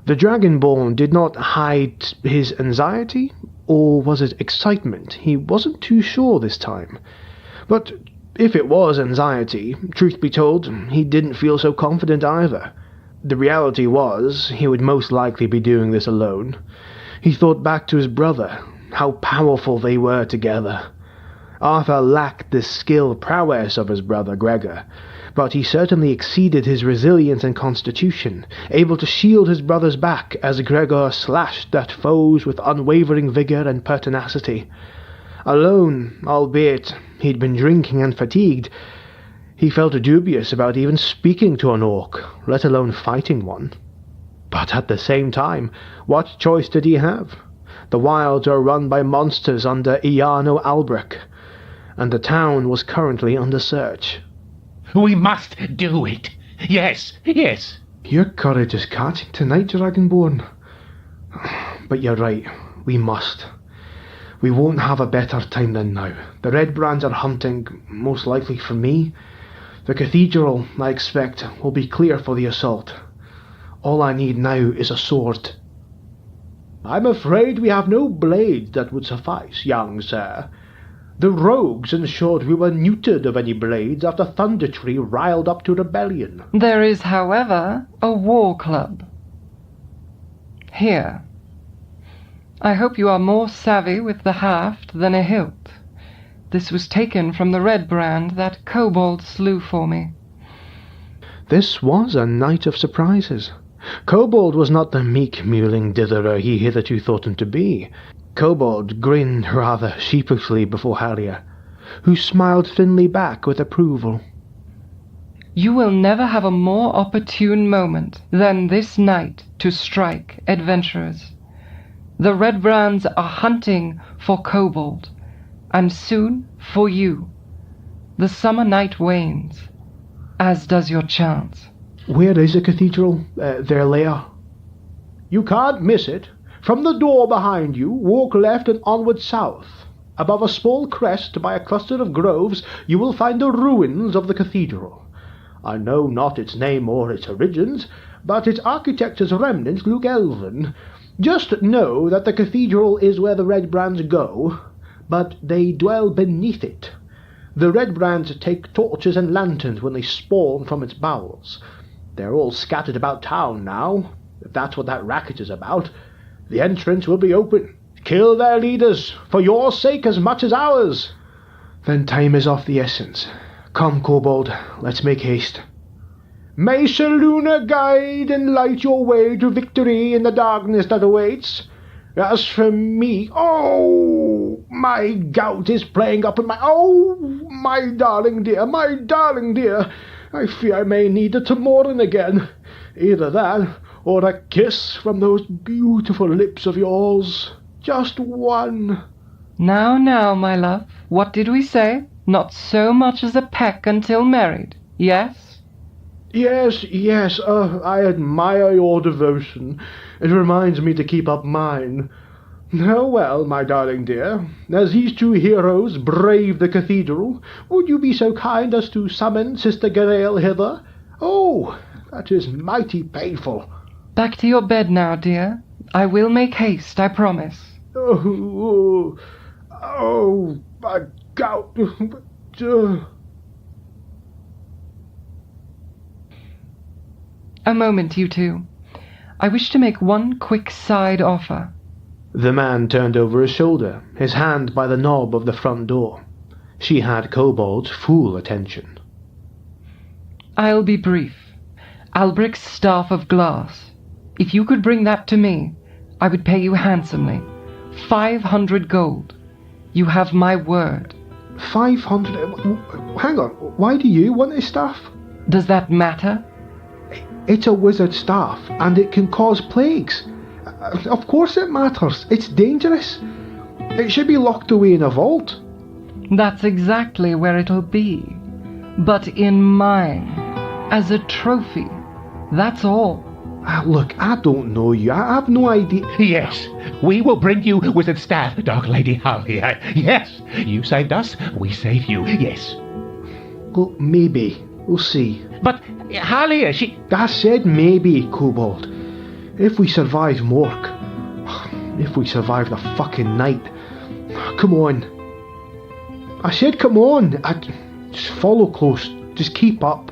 The Dragonborn did not hide his anxiety, or was it excitement? He wasn't too sure this time. But if it was anxiety, truth be told, he didn't feel so confident either. The reality was, he would most likely be doing this alone. He thought back to his brother, how powerful they were together. Arthur lacked the skill prowess of his brother Gregor, but he certainly exceeded his resilience and constitution, able to shield his brother's back as Gregor slashed at foes with unwavering vigour and pertinacity. Alone, albeit he'd been drinking and fatigued, he felt dubious about even speaking to an orc, let alone fighting one. But at the same time, what choice did he have? The wilds are run by monsters under Iano Albrecht, and the town was currently under search. We must do it. Yes, yes. Your courage is catching tonight, Dragonborn. But you're right, we must. We won't have a better time than now. The Red Brands are hunting, most likely for me. The cathedral, I expect, will be clear for the assault. All I need now is a sword. I'm afraid we have no blades that would suffice, young sir. The rogues ensured we were neutered of any blades after Thunder Tree riled up to rebellion. There is, however, a war club. Here. I hope you are more savvy with the haft than a hilt. This was taken from the red brand that Kobold slew for me. This was a night of surprises. Kobold was not the meek mewling ditherer he hitherto thought him to be. Kobold grinned rather sheepishly before Halia, who smiled thinly back with approval. You will never have a more opportune moment than this night to strike, adventurers. The red brands are hunting for Kobold, and soon for you. The summer night wanes, as does your chance. Where is the cathedral, their lair? You can't miss it. From the door behind you, walk left and onward south. Above a small crest by a cluster of groves, you will find the ruins of the cathedral. I know not its name or its origins, but its architecture's remnants look elven. Just know that the cathedral is where the red brands go, but they dwell beneath it. The red brands take torches and lanterns when they spawn from its bowels. They're all scattered about town now, if that's what that racket is about. The entrance will be open. Kill their leaders, for your sake as much as ours. Then time is of the essence. Come, Kobold, let's make haste. May Seluna guide and light your way to victory in the darkness that awaits. As for me, oh, my gout is playing up in my... Oh, my darling dear, my darling dear. I fear I may need a Tamorin again. Either that, or a kiss from those beautiful lips of yours. Just one. Now, my love, what did we say? Not so much as a peck until married, yes? Yes, I admire your devotion. It reminds me to keep up mine. Oh, well, my darling dear, as these two heroes brave the cathedral, would you be so kind as to summon Sister Garael hither? Oh, that is mighty painful. Back to your bed now, dear. I will make haste, I promise. Oh, my gout. A moment, you two. I wish to make one quick side offer. The man turned over his shoulder, his hand by the knob of the front door. She had Kobold's full attention. I'll be brief. Albric's staff of glass. If you could bring that to me, I would pay you handsomely. 500 gold. You have my word. 500? Hang on, why do you want his staff? Does that matter? It's a wizard staff, and it can cause plagues. Of course it matters. It's dangerous. It should be locked away in a vault. That's exactly where it'll be. But in mine. As a trophy. That's all. Look, I don't know you. I have no idea. Yes, we will bring you wizard staff, Dark Lady Halia. Yes, you saved us, we save you, yes. Well, maybe. We'll see. But Halia, she... I said maybe, Kobold. If we survive Mork. If we survive the fucking night. Come on. I said come on. Just follow close. Just keep up.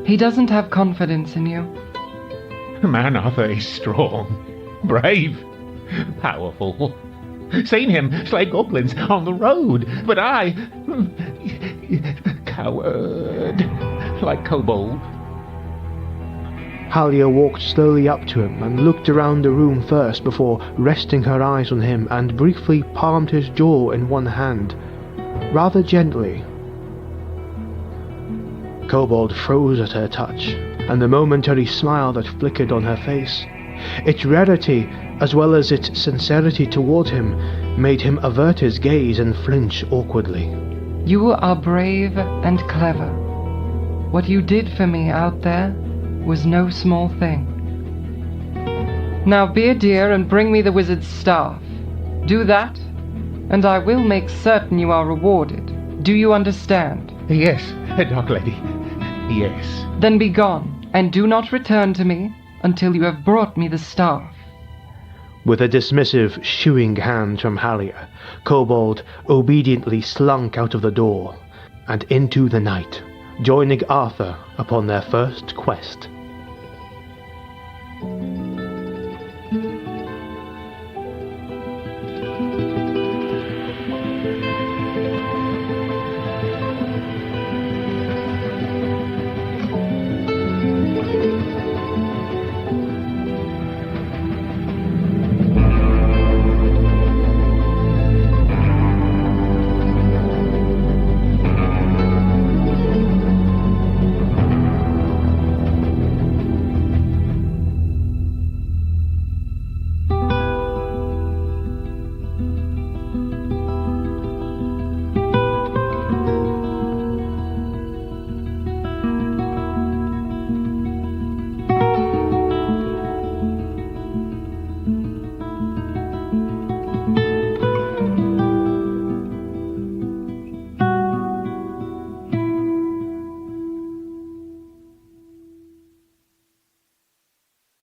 He doesn't have confidence in you. Man Arthur is strong, brave, powerful. Seen him slay goblins on the road, but I... coward, like Kobold. Halia walked slowly up to him and looked around the room first before resting her eyes on him and briefly palmed his jaw in one hand, rather gently. Kobold froze at her touch, and the momentary smile that flickered on her face. Its rarity, as well as its sincerity toward him, made him avert his gaze and flinch awkwardly. You are brave and clever. What you did for me out there was no small thing. Now be a dear and bring me the wizard's staff. Do that, and I will make certain you are rewarded. Do you understand? Yes, Dark Lady. Yes. Then be gone, and do not return to me until you have brought me the staff. With a dismissive, shooing hand from Halia, Kobold obediently slunk out of the door and into the night, joining Arthur upon their first quest.